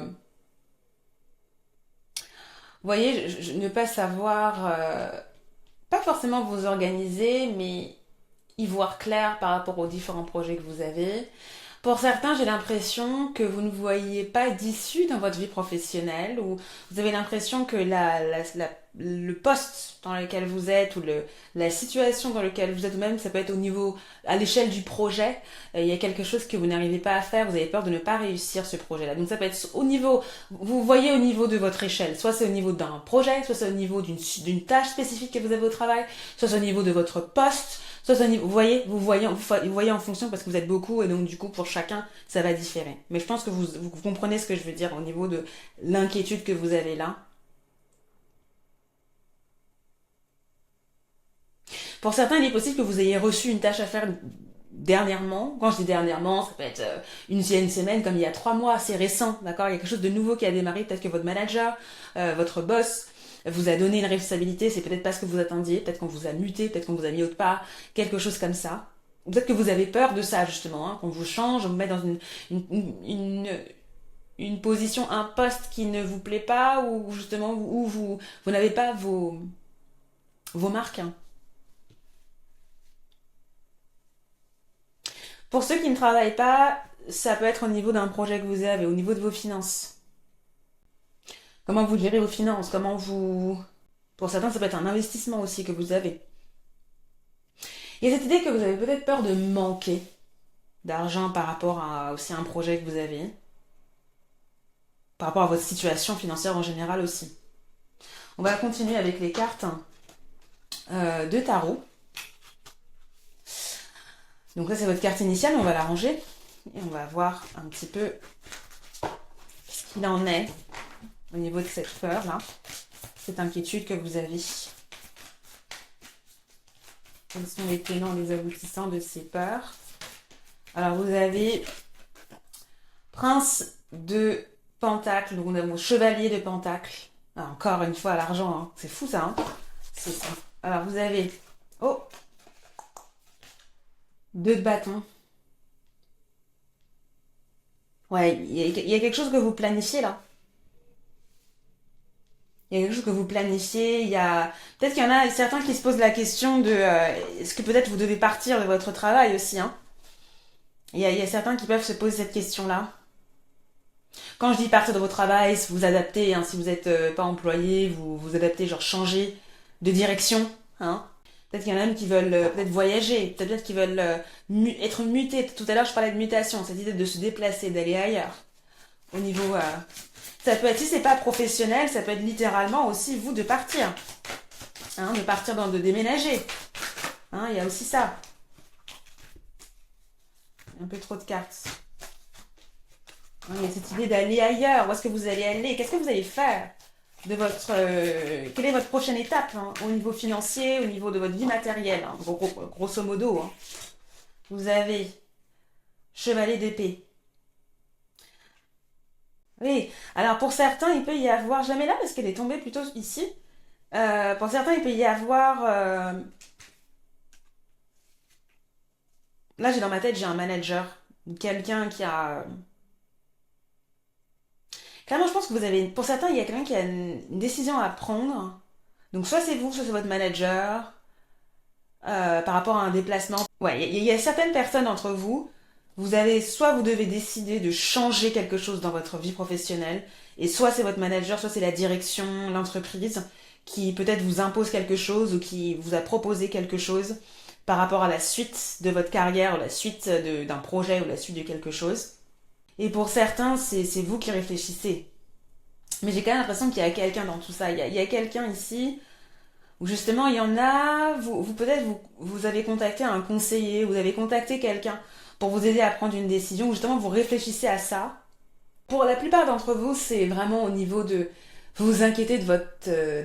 vous voyez, ne pas savoir, pas forcément vous organiser, mais y voir clair par rapport aux différents projets que vous avez. Pour certains, j'ai l'impression que vous ne voyez pas d'issue dans votre vie professionnelle ou vous avez l'impression que le poste dans lequel vous êtes ou la situation dans laquelle vous êtes ou même ça peut être au niveau, à l'échelle du projet, il y a quelque chose que vous n'arrivez pas à faire, vous avez peur de ne pas réussir ce projet-là. Donc ça peut être au niveau, vous voyez au niveau de votre échelle, soit c'est au niveau d'un projet, soit c'est au niveau d'une tâche spécifique que vous avez au travail, soit c'est au niveau de votre poste, soit c'est au niveau, vous voyez en fonction parce que vous êtes beaucoup et donc du coup pour chacun ça va différer. Mais je pense que vous comprenez ce que je veux dire au niveau de l'inquiétude que vous avez là. Pour certains, il est possible que vous ayez reçu une tâche à faire dernièrement. Quand je dis dernièrement, ça peut être il y a une semaine, comme il y a 3 mois, c'est récent, d'accord? Il y a quelque chose de nouveau qui a démarré. Peut-être que votre manager, votre boss, vous a donné une responsabilité. C'est peut-être pas ce que vous attendiez. Peut-être qu'on vous a muté, peut-être qu'on vous a mis autre part, quelque chose comme ça. Ou peut-être que vous avez peur de ça justement, hein, qu'on vous change, on vous met dans une position, un poste qui ne vous plaît pas, ou justement où vous n'avez pas vos marques. Hein. Pour ceux qui ne travaillent pas, ça peut être au niveau d'un projet que vous avez, au niveau de vos finances. Comment vous gérez vos finances, comment vous... Pour certains, ça peut être un investissement aussi que vous avez. Il y a cette idée que vous avez peut-être peur de manquer d'argent par rapport à aussi un projet que vous avez, par rapport à votre situation financière en général aussi. On va continuer avec les cartes de tarot. Donc là, c'est votre carte initiale, on va la ranger et on va voir un petit peu ce qu'il en est au niveau de cette peur là, cette inquiétude que vous avez. Quels sont les tenants, les aboutissants de ces peurs? Alors vous avez Prince de Pentacle, donc on a mon Chevalier de Pentacle. Ah, encore une fois l'argent, hein. C'est fou ça. Hein, c'est ça. Alors vous avez oh, 2 de bâton. Ouais, il y a quelque chose que vous planifiez là. Il y a quelque chose que vous planifiez. Il y a peut-être qu'il y en a certains qui se posent la question de est-ce que peut-être vous devez partir de votre travail aussi. Hein. Il y a certains qui peuvent se poser cette question-là. Quand je dis partir de votre travail, si vous adaptez, hein, si vous n'êtes pas employé, vous adaptez, genre changer de direction. Hein. Peut-être qu'il y en a même qui veulent peut-être voyager, peut-être qu'ils veulent être mutés. Tout à l'heure, je parlais de mutation, cette idée de se déplacer, d'aller ailleurs. Au niveau, ça peut être, si c'est pas professionnel, ça peut être littéralement aussi vous de partir, hein, de partir de déménager. Hein, il y a aussi ça. Un peu trop de cartes. Il y a cette idée d'aller ailleurs. Où est-ce que vous allez aller? Qu'est-ce que vous allez faire de votre... quelle est votre prochaine étape hein, au niveau financier, au niveau de votre vie matérielle hein, grosso modo. Hein. Vous avez chevalier d'épée. Oui, alors pour certains, il peut y avoir... Je la mets là parce qu'elle est tombée plutôt ici. Pour certains, il peut y avoir... Là, j'ai dans ma tête, j'ai un manager. Quelqu'un qui a... Clairement, je pense que vous avez... Pour certains, il y a quelqu'un qui a une décision à prendre. Donc, soit c'est vous, soit c'est votre manager. Par rapport à un déplacement. Ouais, il y a certaines personnes entre vous. Vous avez... Soit vous devez décider de changer quelque chose dans votre vie professionnelle. Et soit c'est votre manager, soit c'est la direction, l'entreprise qui peut-être vous impose quelque chose ou qui vous a proposé quelque chose par rapport à la suite de votre carrière ou la suite d'un projet ou la suite de quelque chose. Et pour certains, c'est vous qui réfléchissez. Mais j'ai quand même l'impression qu'il y a quelqu'un dans tout ça. Il y a quelqu'un ici où justement il y en a, peut-être vous avez contacté un conseiller, vous avez contacté quelqu'un pour vous aider à prendre une décision, où justement vous réfléchissez à ça. Pour la plupart d'entre vous, c'est vraiment au niveau de... Vous vous inquiétez de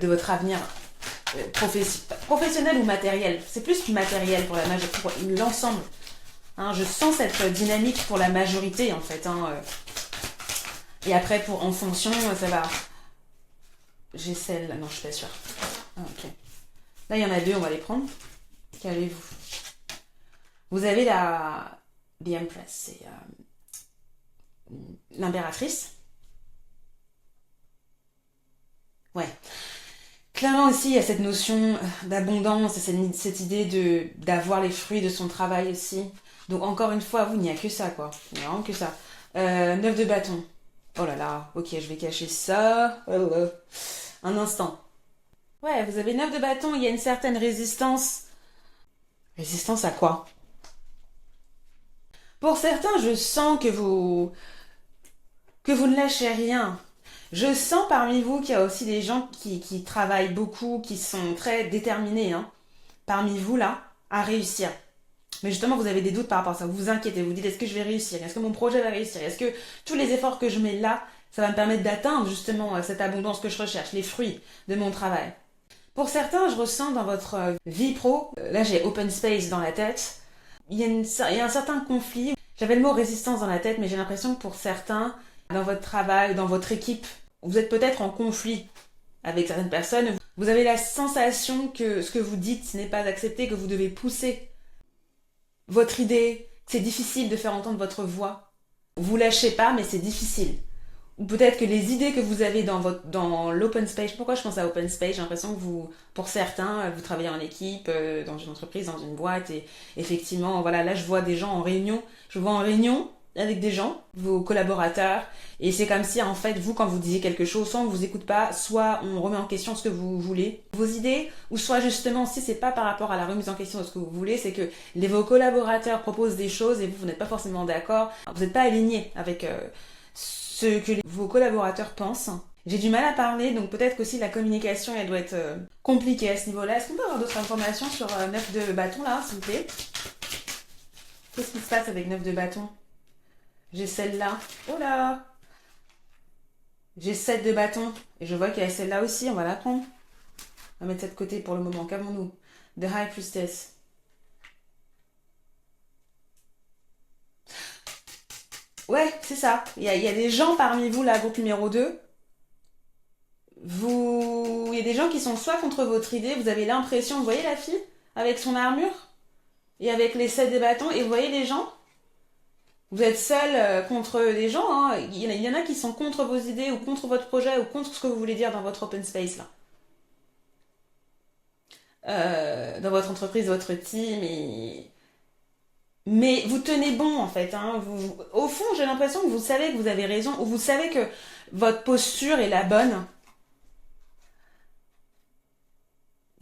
votre avenir professionnel ou matériel. C'est plus matériel pour la majorité, pour l'ensemble. Hein, je sens cette dynamique pour la majorité en fait. Hein, et après, en fonction, ça va. J'ai celle. Non, je suis pas sûre. Ah, ok. Là, il y en a deux, on va les prendre. Qu'avez-vous? Vous avez The Empress, c'est l'impératrice. Ouais. Clairement aussi, il y a cette notion d'abondance, cette idée d'avoir les fruits de son travail aussi. Donc encore une fois, vous, il n'y a que ça, quoi. Il n'y a vraiment que ça. 9 de bâton. Oh là là, ok, je vais cacher ça. Un instant. Ouais, vous avez 9 de bâton, il y a une certaine résistance. Résistance à quoi? Pour certains, je sens que vous ne lâchez rien. Je sens parmi vous qu'il y a aussi des gens qui travaillent beaucoup, qui sont très déterminés, hein, parmi vous là, à réussir. Mais justement, vous avez des doutes par rapport à ça. Vous vous inquiétez, vous vous dites est-ce que je vais réussir? Est-ce que mon projet va réussir? Est-ce que tous les efforts que je mets là, ça va me permettre d'atteindre justement cette abondance que je recherche, les fruits de mon travail? Pour certains, je ressens dans votre vie pro, là j'ai open space dans la tête, il y a un certain conflit. J'avais le mot résistance dans la tête, mais j'ai l'impression que pour certains, dans votre travail, dans votre équipe, vous êtes peut-être en conflit avec certaines personnes. Vous avez la sensation que ce que vous dites n'est pas accepté, que vous devez pousser votre idée, que c'est difficile de faire entendre votre voix. Vous lâchez pas, mais c'est difficile. Ou peut-être que les idées que vous avez dans l'open space, pourquoi je pense à open space, j'ai l'impression que pour certains, vous travaillez en équipe, dans une entreprise, dans une boîte, et effectivement, voilà, là je vois des gens en réunion, avec des gens, vos collaborateurs, et c'est comme si en fait vous quand vous disiez quelque chose, soit on vous écoute pas, soit on remet en question ce que vous voulez, vos idées, ou soit justement si c'est pas par rapport à la remise en question de ce que vous voulez, c'est que vos collaborateurs proposent des choses et vous n'êtes pas forcément d'accord, vous n'êtes pas aligné avec ce que vos collaborateurs pensent. J'ai du mal à parler, donc peut-être qu'aussi la communication elle doit être compliquée à ce niveau-là. Est-ce qu'on peut avoir d'autres informations sur 9 de bâton là, s'il vous plaît? Qu'est-ce qui se passe avec 9 de bâton? J'ai celle-là. Oh là! J'ai 7 de bâton. Et je vois qu'il y a celle-là aussi, on va la prendre. On va mettre ça de côté pour le moment, calmons-nous. The High Priestess. Ouais, c'est ça. Il y a des gens parmi vous, là, groupe numéro 2. Il y a des gens qui sont soit contre votre idée, vous avez l'impression, vous voyez la fille, avec son armure, et avec les 7 de bâton, et vous voyez les gens? Vous êtes seul contre les gens, hein. Il y en a qui sont contre vos idées, ou contre votre projet, ou contre ce que vous voulez dire dans votre open space, là. Dans votre entreprise, votre team, mais vous tenez bon, en fait, hein. Au fond, j'ai l'impression que vous savez que vous avez raison, ou vous savez que votre posture est la bonne.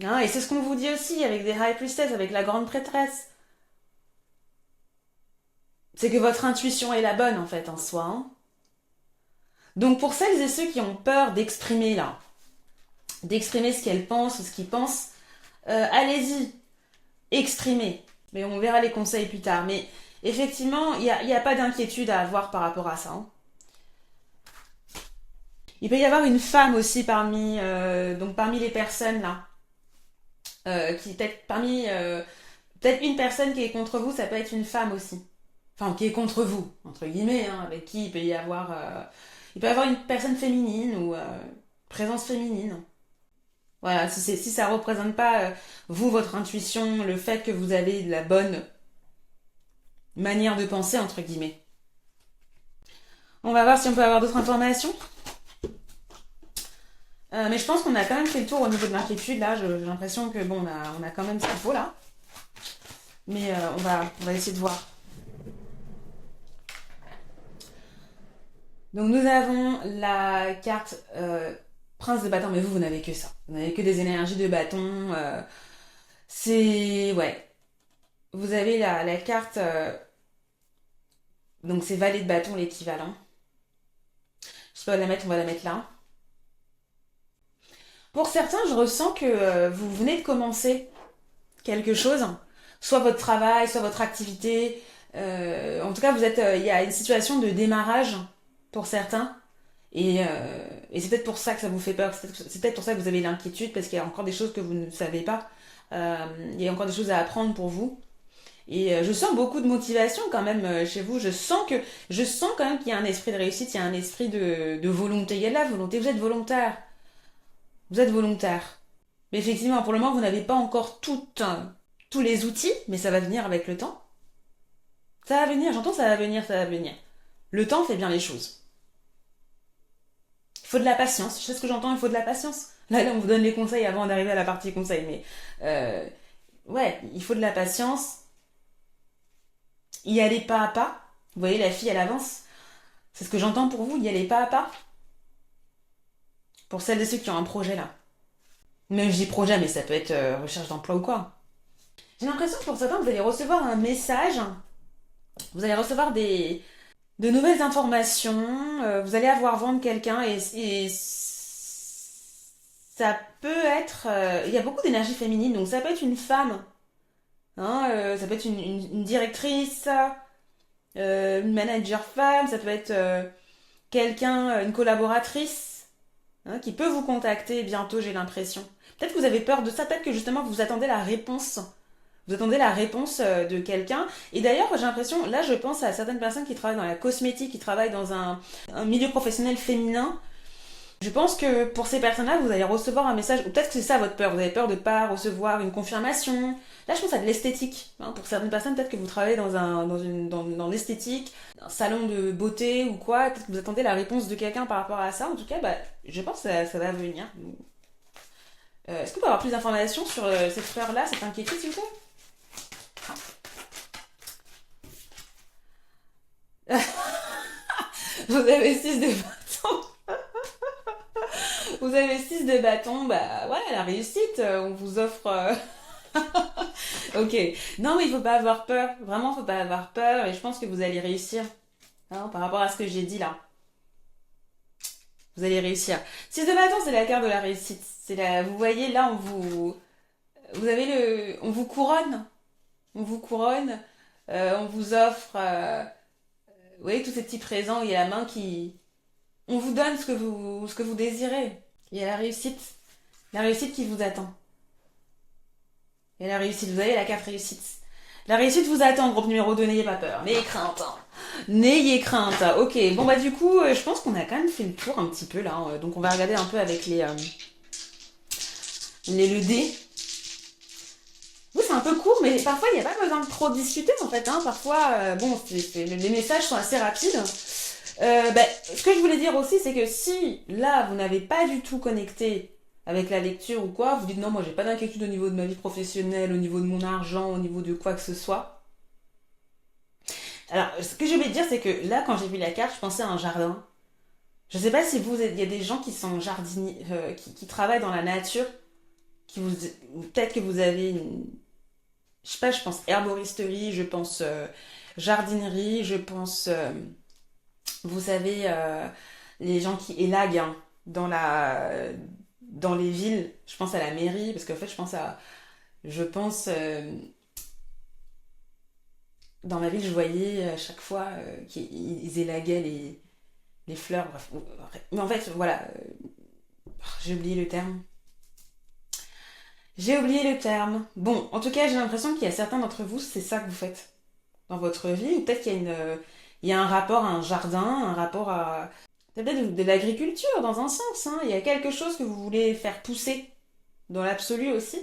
Hein, et c'est ce qu'on vous dit aussi avec des High Priestess, avec la grande prêtresse. C'est que votre intuition est la bonne, en fait, en soi. Hein. Donc, pour celles et ceux qui ont peur d'exprimer, là, d'exprimer ce qu'elles pensent, ce qu'ils pensent, allez-y, exprimez. Mais on verra les conseils plus tard. Mais effectivement, il n'y a pas d'inquiétude à avoir par rapport à ça. Hein. Il peut y avoir une femme aussi donc parmi les personnes là, qui peut-être peut-être une personne qui est contre vous, ça peut être une femme aussi. Enfin, qui est contre vous, entre guillemets, hein, avec qui il peut y avoir une personne féminine ou présence féminine. Voilà, si ça représente pas vous, votre intuition, le fait que vous avez de la bonne manière de penser, entre guillemets. On va voir si on peut avoir d'autres informations. Mais je pense qu'on a quand même fait le tour au niveau de l'inquiétude. Là, j'ai l'impression que bon, on a quand même ce qu'il faut là. Mais on va essayer de voir. Donc nous avons la carte Prince de bâton, mais vous n'avez que ça. Vous n'avez que des énergies de bâton. Ouais. Vous avez la carte, donc c'est Valet de bâton, l'équivalent. Je sais pas où la mettre, on va la mettre là. Pour certains, je ressens que vous venez de commencer quelque chose, soit votre travail, soit votre activité. En tout cas, il y a une situation de démarrage pour certains. Et c'est peut-être pour ça que ça vous fait peur. C'est peut-être pour ça que vous avez l'inquiétude, parce qu'il y a encore des choses que vous ne savez pas. Il y a encore des choses à apprendre pour vous. Et je sens beaucoup de motivation quand même chez vous. Je sens quand même qu'il y a un esprit de réussite, il y a un esprit de volonté. Il y a de la volonté. Vous êtes volontaire. Vous êtes volontaire. Mais effectivement, pour le moment, vous n'avez pas encore tous les outils, mais ça va venir avec le temps. Ça va venir, j'entends ça va venir, ça va venir. Le temps fait bien les choses. Il faut de la patience. Je sais ce que j'entends, il faut de la patience. Là, on vous donne les conseils avant d'arriver à la partie conseils, mais ouais, il faut de la patience. Y aller pas à pas. Vous voyez, la fille, elle avance. C'est ce que j'entends pour vous, y aller pas à pas. Pour celles et ceux qui ont un projet là. Même je dis projet, mais ça peut être recherche d'emploi ou quoi. J'ai l'impression que pour certains, vous allez recevoir un message. Vous allez recevoir de nouvelles informations. Vous allez avoir vent de quelqu'un et ça peut être. Il y a beaucoup d'énergie féminine, donc ça peut être une femme. Hein, ça peut être une directrice, une manager femme, ça peut être quelqu'un, une collaboratrice, hein, qui peut vous contacter bientôt, j'ai l'impression. Peut-être que vous avez peur de ça, peut-être que justement vous attendez la réponse. Vous attendez la réponse de quelqu'un. Et d'ailleurs, j'ai l'impression, là je pense à certaines personnes qui travaillent dans la cosmétique, qui travaillent dans un milieu professionnel féminin. Je pense que pour ces personnes-là, vous allez recevoir un message, ou peut-être que c'est ça votre peur, vous avez peur de ne pas recevoir une confirmation. Là, je pense à de l'esthétique. Hein. Pour certaines personnes, peut-être que vous travaillez dans l'esthétique, un salon de beauté ou quoi, peut-être que vous attendez la réponse de quelqu'un par rapport à ça. En tout cas, je pense que ça va venir. Est-ce qu'on peut avoir plus d'informations sur cette peur-là, cette inquiétude, s'il vous plaît? Vous avez 6 de bâton. Vous avez 6 de bâton, ouais, la réussite, on vous offre... Ok. Non, mais il faut pas avoir peur. Vraiment, il faut pas avoir peur. Et je pense que vous allez réussir. Hein, par rapport à ce que j'ai dit là. Vous allez réussir. 6 de bâton, c'est la carte de la réussite. Vous voyez, là, on vous couronne. On vous couronne. On vous offre, vous voyez, tous ces petits présents. Il y a la main qui, on vous donne ce que vous désirez. Il y a la réussite. La réussite qui vous attend. Il y a la réussite. Vous avez la carte réussite. La réussite vous attend, groupe numéro 2, n'ayez pas peur. N'ayez crainte. Hein. N'ayez crainte. Ok, bon du coup, je pense qu'on a quand même fait le tour un petit peu là. Donc on va regarder un peu avec le dé. Oui, c'est un peu court, mais parfois il n'y a pas besoin de trop discuter en fait. Hein. Parfois, les messages sont assez rapides. Ce que je voulais dire aussi, c'est que si là vous n'avez pas du tout connecté avec la lecture ou quoi, vous dites non, moi j'ai pas d'inquiétude au niveau de ma vie professionnelle, au niveau de mon argent, au niveau de quoi que ce soit. Alors, ce que je voulais dire, c'est que là, quand j'ai vu la carte, je pensais à un jardin. Je sais pas si il y a des gens qui sont jardiniers, qui travaillent dans la nature, peut-être que vous avez je sais pas, je pense herboristerie, je pense jardinerie, je pense, vous savez, les gens qui élaguent hein, dans les villes. Je pense à la mairie, parce qu'en fait, je pense, dans ma ville, je voyais à chaque fois qu'ils élaguaient les fleurs, bref. Mais en fait, voilà, j'ai oublié le terme. J'ai oublié le terme. Bon, en tout cas, j'ai l'impression qu'il y a certains d'entre vous, c'est ça que vous faites dans votre vie, ou peut-être qu'il y a il y a un rapport à un jardin, un rapport à peut-être de l'agriculture dans un sens, hein. Il y a quelque chose que vous voulez faire pousser dans l'absolu aussi.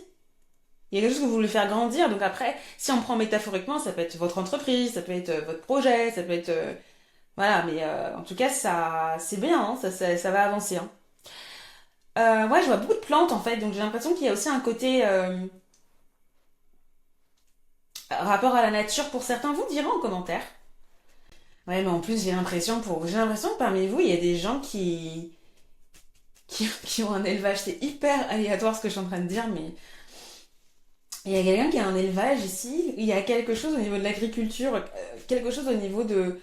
Il y a quelque chose que vous voulez faire grandir. Donc après, si on prend métaphoriquement, ça peut être votre entreprise, ça peut être votre projet, ça peut être voilà. Mais en tout cas, ça c'est bien, hein, ça va avancer, hein. Ouais, je vois beaucoup de plantes en fait, donc j'ai l'impression qu'il y a aussi un côté rapport à la nature pour certains. Vous direz en commentaire. Ouais, mais en plus j'ai l'impression que parmi vous, il y a des gens qui ont un élevage. C'est hyper aléatoire ce que je suis en train de dire, mais il y a quelqu'un qui a un élevage ici. Il y a quelque chose au niveau de l'agriculture, quelque chose au niveau de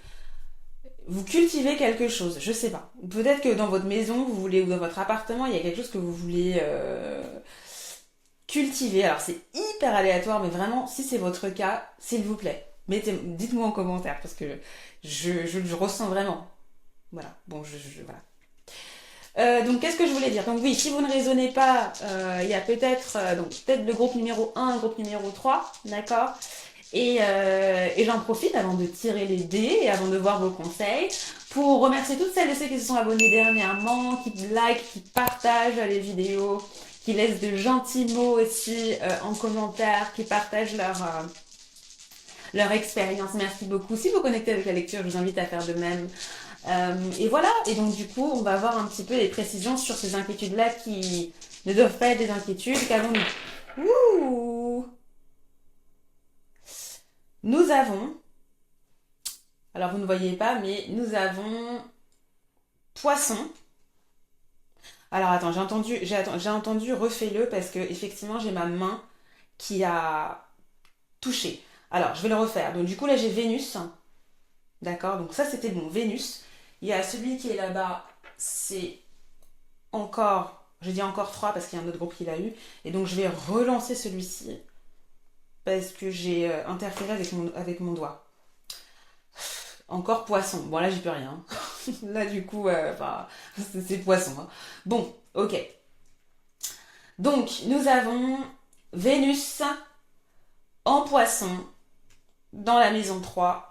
vous cultivez quelque chose. Je sais pas. Peut-être que dans votre maison, vous voulez ou dans votre appartement, il y a quelque chose que vous voulez cultiver. Alors c'est hyper aléatoire, mais vraiment, si c'est votre cas, s'il vous plaît, dites-moi en commentaire parce que je le ressens vraiment. Voilà. Bon, voilà. Donc qu'est-ce que je voulais dire? Donc oui, si vous ne raisonnez pas, il y a peut-être donc peut-être le groupe numéro un, le groupe numéro 3, d'accord? Et j'en profite avant de tirer les dés et avant de voir vos conseils pour remercier toutes celles et ceux qui se sont abonnés dernièrement, qui like, qui partagent les vidéos, qui laissent de gentils mots aussi en commentaire, qui partagent leur expérience. Merci beaucoup. Si vous connectez avec la lecture, je vous invite à faire de même. Et voilà, et donc du coup, on va voir un petit peu les précisions sur ces inquiétudes-là qui ne doivent pas être des inquiétudes. Qu'avons-nous? Ouh. Nous avons, alors vous ne voyez pas, mais nous avons poisson. Alors attends, j'ai entendu, refais-le parce que effectivement j'ai ma main qui a touché. Alors je vais le refaire. Donc du coup là j'ai Vénus, d'accord. Donc ça c'était bon, Vénus. Il y a celui qui est là-bas, c'est encore, je dis encore 3 parce qu'il y a un autre groupe qui l'a eu. Et donc je vais relancer celui-ci parce que j'ai interféré avec mon doigt. Encore poisson. Bon là j'y peux rien. Là du coup, c'est poisson, hein. Bon, ok. Donc nous avons Vénus en poisson dans la maison 3.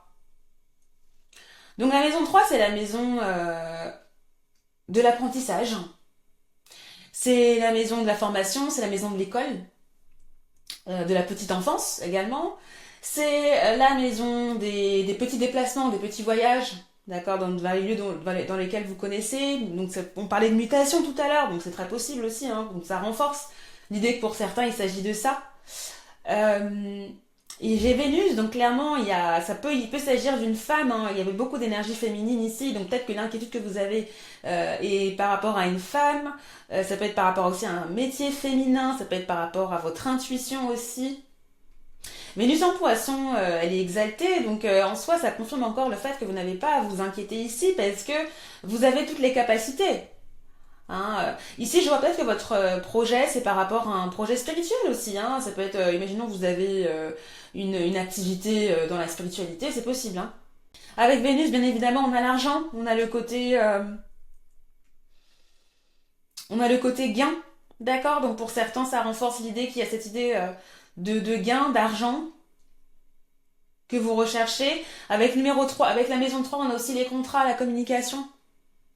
Donc la maison 3 c'est la maison de l'apprentissage. C'est la maison de la formation, c'est la maison de l'école, de la petite enfance également. C'est la maison des petits déplacements, des petits voyages, d'accord, dans les lieux dans lesquels vous connaissez. Donc on parlait de mutation tout à l'heure, donc c'est très possible aussi, hein, donc ça renforce l'idée que pour certains il s'agit de ça. Et j'ai Vénus, donc clairement il peut s'agir d'une femme, hein. Il y avait beaucoup d'énergie féminine ici, donc peut-être que l'inquiétude que vous avez est par rapport à une femme, ça peut être par rapport aussi à un métier féminin, ça peut être par rapport à votre intuition aussi. Vénus en poisson, elle est exaltée, donc en soi ça confirme encore le fait que vous n'avez pas à vous inquiéter ici parce que vous avez toutes les capacités. Hein, ici, je vois peut-être que votre projet, c'est par rapport à un projet spirituel aussi. Hein. Ça peut être, imaginons que vous avez une activité dans la spiritualité, c'est possible. Hein. Avec Vénus, bien évidemment, on a l'argent, on a le côté gain, d'accord. Donc pour certains, ça renforce l'idée qu'il y a cette idée de gain, d'argent que vous recherchez. Avec numéro 3, avec la maison 3, on a aussi les contrats, la communication.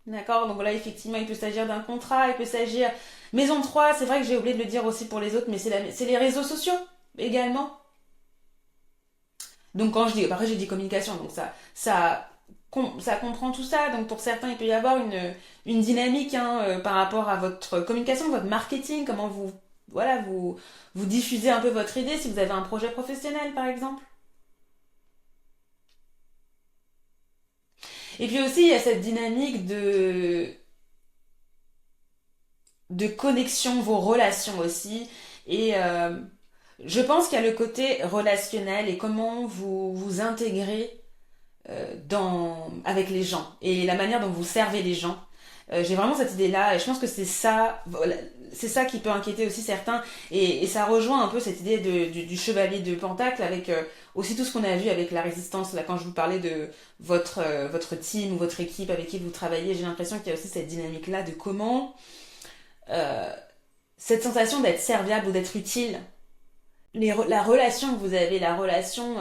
D'accord, donc là effectivement il peut s'agir d'un contrat, il peut s'agir... Maison 3, c'est vrai que j'ai oublié de le dire aussi pour les autres, mais c'est les réseaux sociaux également. Donc quand je dis, après j'ai dit communication, donc ça comprend tout ça. Donc pour certains il peut y avoir une dynamique, hein, par rapport à votre communication, votre marketing, comment voilà, vous diffusez un peu votre idée si vous avez un projet professionnel par exemple. Et puis aussi, il y a cette dynamique de connexion, vos relations aussi. Et je pense qu'il y a le côté relationnel et comment vous vous intégrez avec les gens et la manière dont vous servez les gens. J'ai vraiment cette idée-là et je pense que c'est ça, voilà, c'est ça qui peut inquiéter aussi certains et ça rejoint un peu cette idée du chevalier de Pentacle avec aussi tout ce qu'on a vu avec la résistance. Là, quand je vous parlais de votre team ou votre équipe avec qui vous travaillez, j'ai l'impression qu'il y a aussi cette dynamique-là de comment euh, cette sensation d'être serviable ou d'être utile, la relation que vous avez, la relation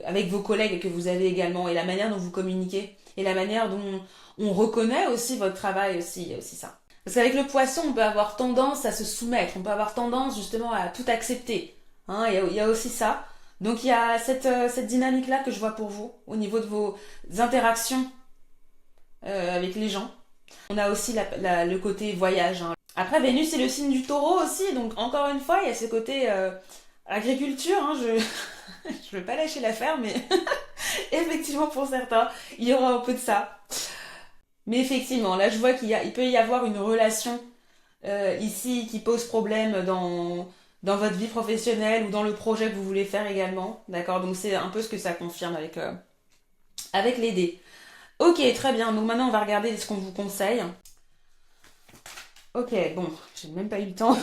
avec vos collègues que vous avez également, et la manière dont vous communiquez, et la manière dont on reconnaît aussi votre travail aussi, il y a aussi ça. Parce qu'avec le poisson, on peut avoir tendance à se soumettre, on peut avoir tendance justement à tout accepter. Hein, il y a aussi ça. Donc il y a cette dynamique-là que je vois pour vous, au niveau de vos interactions avec les gens. On a aussi le côté voyage, hein. Après, Vénus, c'est le signe du taureau aussi, donc encore une fois, il y a ce côté agriculture. Hein, je veux pas lâcher l'affaire, mais effectivement, pour certains, il y aura un peu de ça. Mais effectivement, là, je vois il peut y avoir une relation ici qui pose problème dans votre vie professionnelle ou dans le projet que vous voulez faire également. D'accord? Donc, c'est un peu ce que ça confirme avec les dés. Ok, très bien. Donc maintenant, on va regarder ce qu'on vous conseille. Ok, bon, j'ai même pas eu le temps.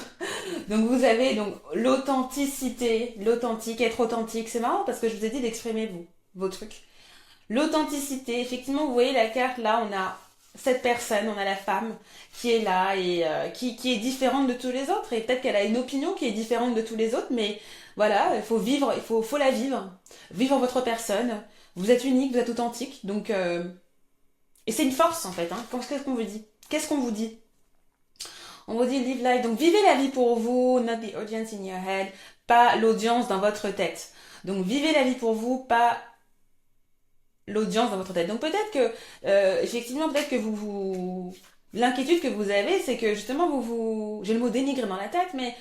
Donc vous avez donc l'authenticité, l'authentique, être authentique. C'est marrant parce que je vous ai dit d'exprimer vos trucs. L'authenticité, effectivement, vous voyez la carte là, on a cette personne, on a la femme qui est là et qui est différente de tous les autres. Et peut-être qu'elle a une opinion qui est différente de tous les autres, mais voilà, il faut vivre, faut la vivre. Vivre votre personne. Vous êtes unique, vous êtes authentique. Donc, et c'est une force en fait. Hein. Qu'est-ce qu'on vous dit? Qu'est-ce qu'on vous dit? On vous dit live life, donc vivez la vie pour vous, not the audience in your head, pas l'audience dans votre tête. Donc vivez la vie pour vous, pas l'audience dans votre tête. Donc peut-être que, effectivement, peut-être que l'inquiétude que vous avez, c'est que justement j'ai le mot dénigrer dans la tête, mais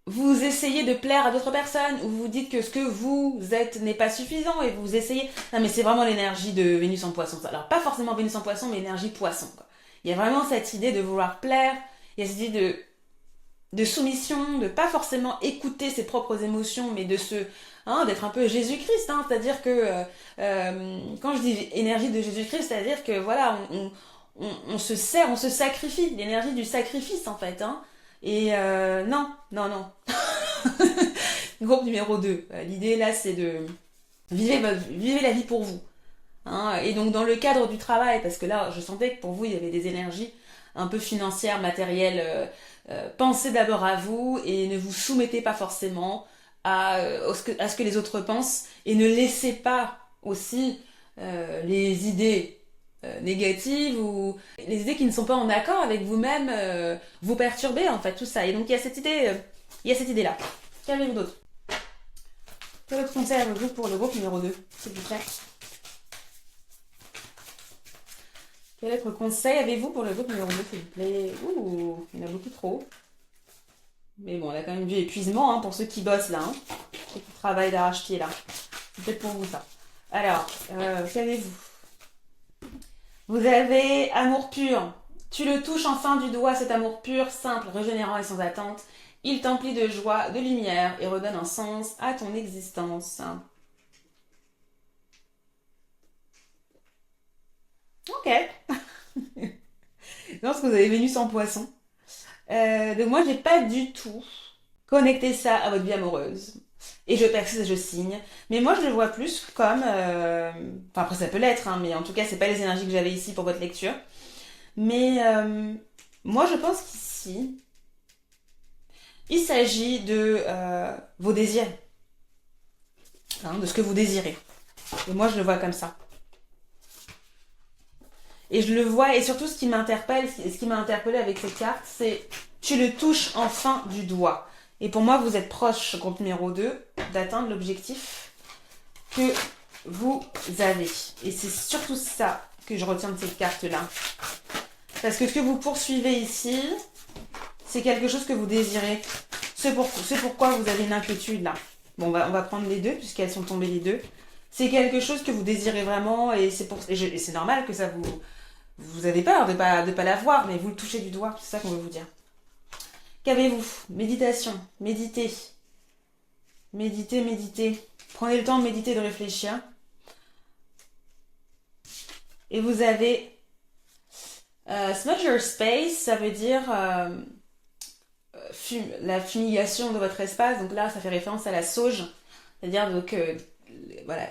vous essayez de plaire à d'autres personnes, ou vous dites que ce que vous êtes n'est pas suffisant, et vous essayez... Non mais c'est vraiment l'énergie de Vénus en poisson. Alors pas forcément Vénus en poisson, mais l'énergie poisson, quoi. Il y a vraiment cette idée de vouloir plaire, il y a cette idée de soumission, de pas forcément écouter ses propres émotions, mais d'être un peu Jésus-Christ, hein, c'est-à-dire que quand je dis énergie de Jésus-Christ, c'est-à-dire que voilà, on se sert, on se sacrifie, l'énergie du sacrifice en fait, hein. Et non, non, non. Groupe numéro 2. L'idée là, c'est de vivez la vie pour vous. Hein. Et donc dans le cadre du travail, parce que là, je sentais que pour vous, il y avait des énergies un peu financières, matérielles. Pensez d'abord à vous et ne vous soumettez pas forcément à ce que les autres pensent et ne laissez pas aussi les idées négatives ou les idées qui ne sont pas en accord avec vous-même vous perturber en fait tout ça. Et donc il y a cette idée là. Qu'avez-vous d'autre? Quel autre conseil avez-vous pour le groupe numéro 2, s'il vous plaît? Quel autre conseil avez-vous pour le groupe numéro 2, s'il vous plaît? Ouh, il y en a beaucoup trop. Mais bon, on a quand même vu épuisement hein, pour ceux qui bossent là, hein, ceux qui travaillent d'arrache-pied là. C'est peut-être pour vous ça. Alors, qu'avez-vous? Vous avez amour pur. Tu le touches enfin du doigt, cet amour pur, simple, régénérant et sans attente. Il t'emplit de joie, de lumière et redonne un sens à ton existence. Ok. Non, parce que vous avez Vénus en poisson. Donc moi, j'ai pas du tout connecté ça à votre vie amoureuse. Et je perce et je signe. Mais moi, je le vois plus comme... Enfin, après, ça peut l'être, hein, mais en tout cas, c'est pas les énergies que j'avais ici pour votre lecture. Mais moi, je pense qu'ici, il s'agit de vos désirs. Hein, de ce que vous désirez. Et moi, je le vois comme ça. Et je le vois, et surtout ce qui m'interpelle, ce qui m'a interpellé avec cette carte, c'est tu le touches enfin du doigt. Et pour moi, vous êtes proche, groupe numéro 2, d'atteindre l'objectif que vous avez. Et c'est surtout ça que je retiens de cette carte-là. Parce que ce que vous poursuivez ici, c'est quelque chose que vous désirez. C'est pourquoi vous avez une inquiétude là. Bon, on va prendre les deux, puisqu'elles sont tombées les deux. C'est quelque chose que vous désirez vraiment, et c'est normal que ça vous avez peur de pas l'avoir, mais vous le touchez du doigt, c'est ça qu'on veut vous dire. Qu'avez-vous? Méditation, méditez. Méditez, méditez. Prenez le temps de méditer, de réfléchir. Et vous avez Smudge your space, ça veut dire la fumigation de votre espace. Donc là, ça fait référence à la sauge. C'est-à-dire donc, voilà,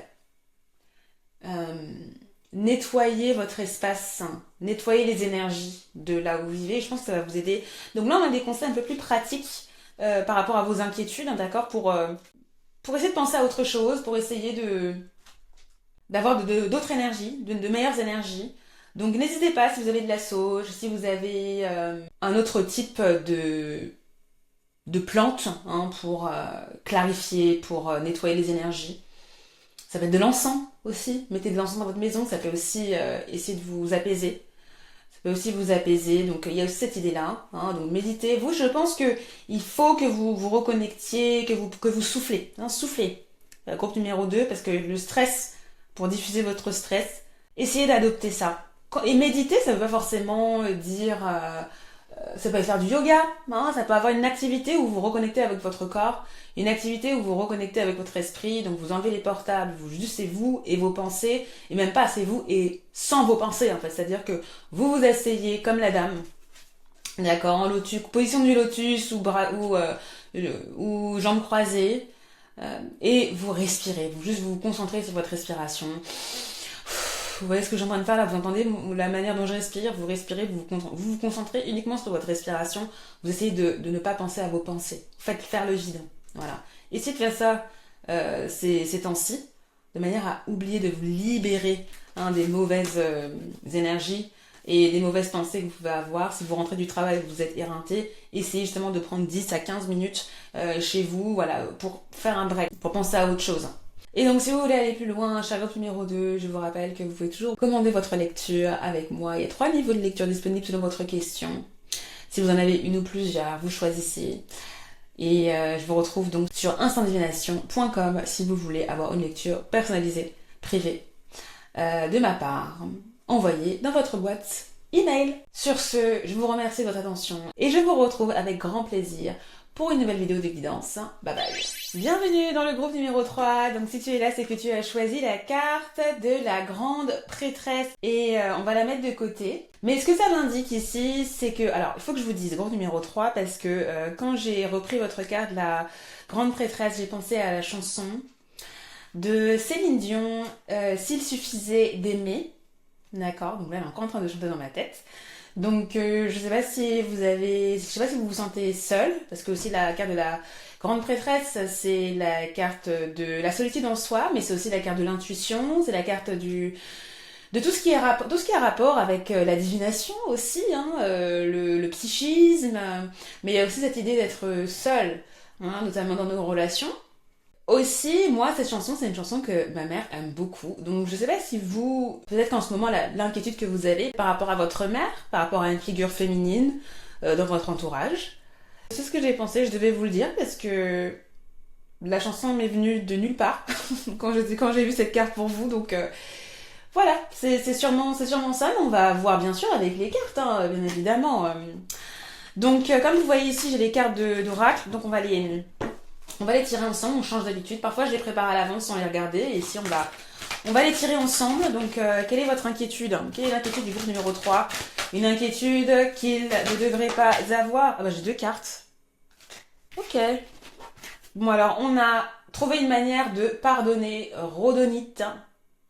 euh, nettoyer votre espace sain, nettoyer les énergies de là où vous vivez. Je pense que ça va vous aider. Donc là, on a des conseils un peu plus pratiques par rapport à vos inquiétudes, hein, d'accord, pour essayer de penser à autre chose, pour essayer d'avoir d'autres énergies, de meilleures énergies. Donc n'hésitez pas si vous avez de la sauge, si vous avez un autre type de plantes hein, pour clarifier, pour nettoyer les énergies. Ça peut être de l'encens aussi. Mettez de l'encens dans votre maison, ça peut aussi essayer de vous apaiser. Ça peut aussi vous apaiser. Donc il y a aussi cette idée-là. Hein, donc méditez. Vous, je pense que il faut que vous vous reconnectiez, que vous soufflez. Hein, soufflez. Groupe numéro 2, parce que le stress, pour diffuser votre stress, essayez d'adopter ça. Et méditer, ça ne veut pas forcément dire ça peut être faire du yoga, hein, ça peut avoir une activité où vous vous reconnectez avec votre corps, une activité où vous vous reconnectez avec votre esprit, donc vous enlevez les portables, juste c'est vous et vos pensées, et même pas c'est vous et sans vos pensées en fait, c'est-à-dire que vous vous asseyez comme la dame, d'accord, en lotus, position du lotus ou jambes croisées, et vous respirez, vous juste vous concentrez sur votre respiration. Vous voyez ce que je suis en train de faire là, vous entendez la manière dont je respire, vous respirez, vous concentrez uniquement sur votre respiration, vous essayez de ne pas penser à vos pensées. Faites faire le vide. Voilà. Essayez de faire ça ces temps-ci, de manière à oublier de vous libérer hein, des mauvaises énergies et des mauvaises pensées que vous pouvez avoir. Si vous rentrez du travail et que vous êtes éreinté, essayez justement de prendre 10 à 15 minutes chez vous, voilà, pour faire un break, pour penser à autre chose. Et donc si vous voulez aller plus loin, chapitre numéro 2, je vous rappelle que vous pouvez toujours commander votre lecture avec moi. Il y a 3 niveaux de lecture disponibles selon votre question. Si vous en avez une ou plusieurs, vous choisissez. Et je vous retrouve donc sur instantdivination.com si vous voulez avoir une lecture personnalisée, privée, de ma part, envoyée dans votre boîte email. Sur ce, je vous remercie de votre attention et je vous retrouve avec grand plaisir pour une nouvelle vidéo de guidance. Bye bye. Bienvenue dans le groupe numéro 3. Donc si tu es là, c'est que tu as choisi la carte de la grande prêtresse et on va la mettre de côté. Mais ce que ça m'indique ici, c'est que... Alors, il faut que je vous dise groupe numéro 3 parce que quand j'ai repris votre carte, la grande prêtresse, j'ai pensé à la chanson de Céline Dion, S'il suffisait d'aimer. D'accord, donc là, elle est encore en train de chanter dans ma tête. Donc je sais pas si vous vous sentez seul, parce que aussi la carte de la grande prêtresse, c'est la carte de la solitude en soi, mais c'est aussi la carte de l'intuition, c'est la carte de tout ce qui est rapport avec la divination aussi, hein, le psychisme, mais il y a aussi cette idée d'être seul, hein, notamment dans nos relations. Aussi, moi, cette chanson, c'est une chanson que ma mère aime beaucoup. Donc, je sais pas si vous... Peut-être qu'en ce moment, l'inquiétude que vous avez par rapport à votre mère, par rapport à une figure féminine dans votre entourage. C'est ce que j'ai pensé, je devais vous le dire, parce que la chanson m'est venue de nulle part quand j'ai vu cette carte pour vous. Donc, voilà, c'est sûrement ça. Mais on va voir, bien sûr, avec les cartes, hein, bien évidemment. Donc, comme vous voyez ici, j'ai les cartes d'oracle. Donc, on va les tirer ensemble, on change d'habitude. Parfois, je les prépare à l'avance sans les regarder. Et ici, on va les tirer ensemble. Donc, quelle est votre inquiétude? Quelle est l'inquiétude du groupe numéro 3? Une inquiétude qu'il ne devrait pas avoir. Ah bah, j'ai 2 cartes. Ok. Bon, alors, on a trouvé une manière de pardonner. Rhodonite.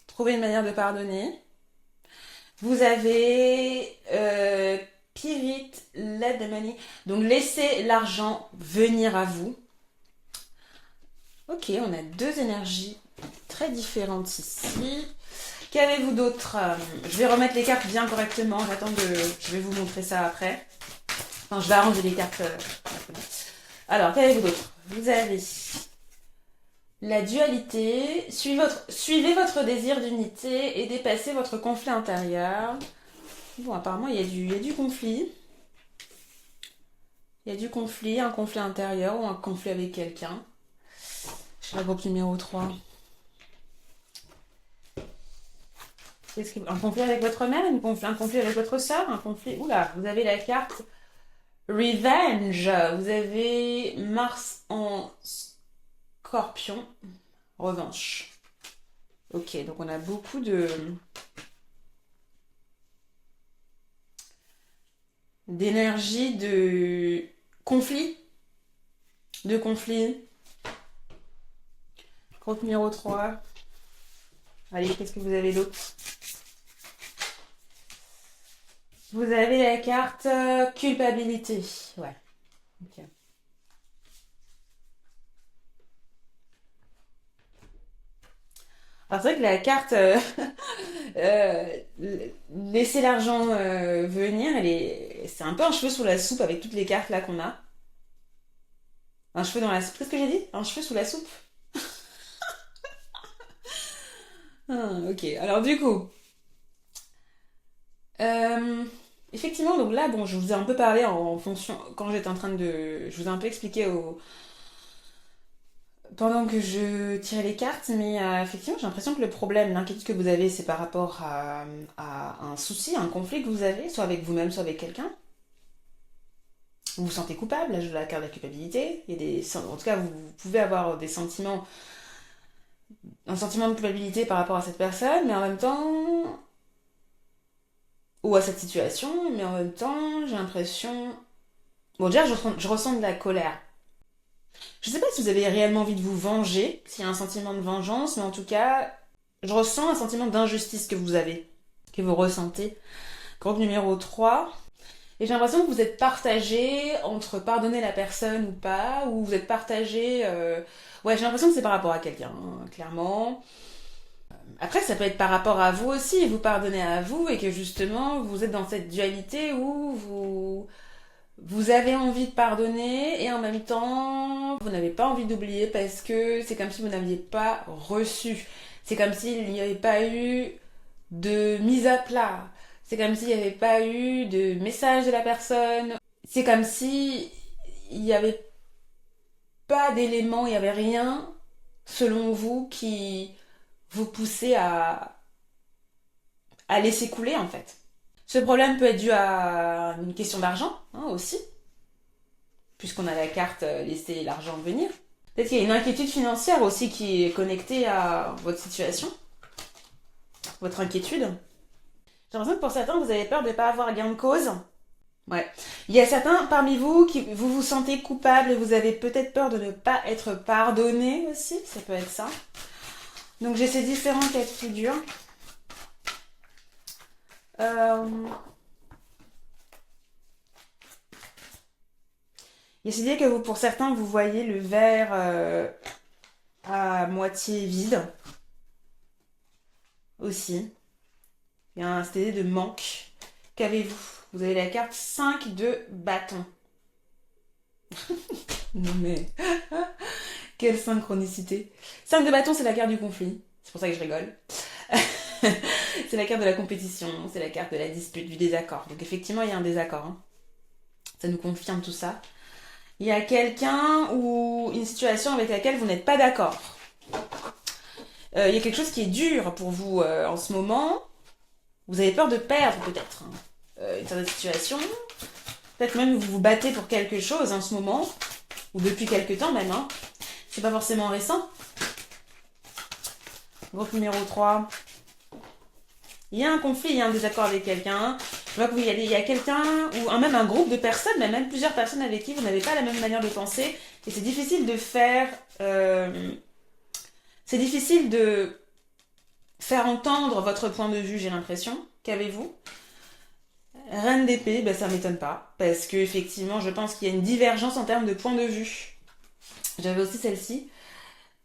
Trouver une manière de pardonner. Vous avez... Pyrite, let the money. Donc, laissez l'argent venir à vous. Ok, on a 2 énergies très différentes ici. Qu'avez-vous d'autre? Je vais remettre les cartes bien correctement. Je vais vous montrer ça après. Enfin, je vais arranger les cartes. Alors, qu'avez-vous d'autre? Vous avez la dualité. Suivez votre désir d'unité et dépassez votre conflit intérieur. Bon, apparemment, il y a du conflit. Il y a du conflit, un conflit intérieur ou un conflit avec quelqu'un. Le groupe numéro 3. Un conflit avec votre mère, un conflit avec votre soeur, un conflit... Oula, vous avez la carte Revenge. Vous avez Mars en Scorpion. Revanche. Ok, donc on a beaucoup de... d'énergie de conflit. De conflit. Compte numéro 3. Allez, qu'est-ce que vous avez d'autre? Vous avez la carte culpabilité. Ouais. Ok. Alors c'est vrai que la carte euh, laisser l'argent venir, c'est un peu un cheveu sous la soupe avec toutes les cartes là qu'on a. Un cheveu dans la soupe. Qu'est-ce que j'ai dit? Un cheveu sous la soupe? Ah, ok. Alors du coup, euh, effectivement, donc là, bon, je vous ai un peu parlé en fonction quand j'étais en train je vous ai un peu expliqué pendant que je tirais les cartes, mais effectivement, j'ai l'impression que le problème, l'inquiétude que vous avez, c'est par rapport à un souci, un conflit que vous avez, soit avec vous-même, soit avec quelqu'un. Vous vous sentez coupable, là je joue la carte de la culpabilité. En tout cas, vous pouvez avoir un sentiment de culpabilité par rapport à cette personne, mais en même temps, ou à cette situation, mais en même temps, j'ai l'impression. Bon, déjà, je ressens de la colère. Je sais pas si vous avez réellement envie de vous venger, s'il y a un sentiment de vengeance, mais en tout cas, je ressens un sentiment d'injustice que vous avez, que vous ressentez. Groupe numéro 3. Et j'ai l'impression que vous êtes partagé entre pardonner la personne ou pas, ou vous êtes partagé. Ouais, j'ai l'impression que c'est par rapport à quelqu'un, hein, clairement. Après, ça peut être par rapport à vous aussi, vous pardonnez à vous, et que justement, vous êtes dans cette dualité où vous avez envie de pardonner, et en même temps, vous n'avez pas envie d'oublier parce que c'est comme si vous n'aviez pas reçu. C'est comme s'il n'y avait pas eu de mise à plat. C'est comme s'il n'y avait pas eu de message de la personne. C'est comme si il n'y avait pas d'éléments, il n'y avait rien, selon vous, qui vous poussait à laisser couler en fait. Ce problème peut être dû à une question d'argent hein, aussi, puisqu'on a la carte laisser l'argent venir. Peut-être qu'il y a une inquiétude financière aussi qui est connectée à votre situation, votre inquiétude. J'ai l'impression que pour certains, vous avez peur de ne pas avoir gain de cause. Ouais. Il y a certains parmi vous qui vous vous sentez coupable et vous avez peut-être peur de ne pas être pardonné aussi. Ça peut être ça. Donc j'ai ces différents cas de figure. Euh, Il y a cette idée que vous, pour certains, vous voyez le verre à moitié vide aussi. Il y a cette idée de manque. Qu'avez-vous? Vous avez la carte 5 de bâton. Non mais, quelle synchronicité. 5 de bâton, c'est la carte du conflit. C'est pour ça que je rigole. C'est la carte de la compétition, c'est la carte de la dispute, du désaccord. Donc effectivement, il y a un désaccord. Hein. Ça nous confirme tout ça. Il y a quelqu'un ou une situation avec laquelle vous n'êtes pas d'accord. Il y a quelque chose qui est dur pour vous en ce moment. Vous avez peur de perdre peut-être hein, une certaine situation. Peut-être même que vous vous battez pour quelque chose en ce moment, ou depuis quelque temps même. Hein. C'est pas forcément récent. Groupe numéro 3. Il y a un conflit, il y a un désaccord avec quelqu'un. Je vois qu'il y a quelqu'un, ou même un groupe de personnes, mais même plusieurs personnes avec qui vous n'avez pas la même manière de penser. Et c'est difficile de faire... c'est difficile de faire entendre votre point de vue, j'ai l'impression. Qu'avez-vous? Reine d'épée, ben ça m'étonne pas. Parce que effectivement, je pense qu'il y a une divergence en termes de point de vue. J'avais aussi celle-ci.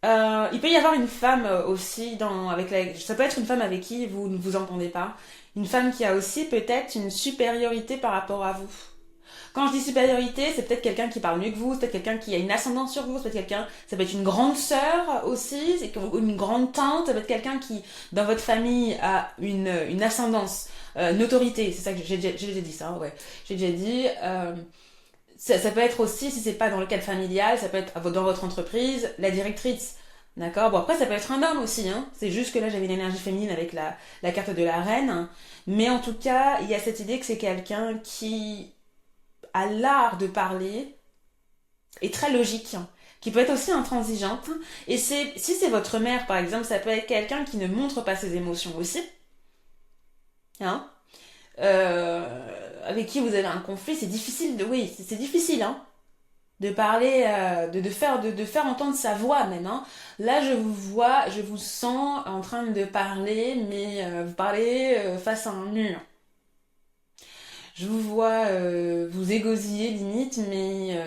Il peut y avoir une femme aussi ça peut être une femme avec qui vous ne vous entendez pas. Une femme qui a aussi peut-être une supériorité par rapport à vous. Quand je dis supériorité, c'est peut-être quelqu'un qui parle mieux que vous, c'est peut-être quelqu'un qui a une ascendance sur vous, ça peut être une grande sœur aussi, une grande tante, ça peut être quelqu'un qui, dans votre famille, a une ascendance, une autorité. C'est ça que j'ai déjà dit ça, ouais. J'ai déjà dit. Ça peut être aussi, si c'est pas dans le cadre familial, ça peut être dans votre entreprise, la directrice. D'accord. Bon, après, ça peut être un homme aussi, hein. C'est juste que là, j'avais l'énergie féminine avec la carte de la reine. Mais en tout cas, il y a cette idée que c'est quelqu'un qui a l'art de parler, est très logique, hein, qui peut être aussi intransigeante. Et si c'est votre mère, par exemple, ça peut être quelqu'un qui ne montre pas ses émotions aussi. Hein. avec qui vous avez un conflit, c'est difficile oui, c'est difficile, hein, de parler, de faire entendre sa voix même, hein. Là, je vous vois, je vous sens en train de parler, mais vous parlez face à un mur. Je vous vois vous égosiller limite, mais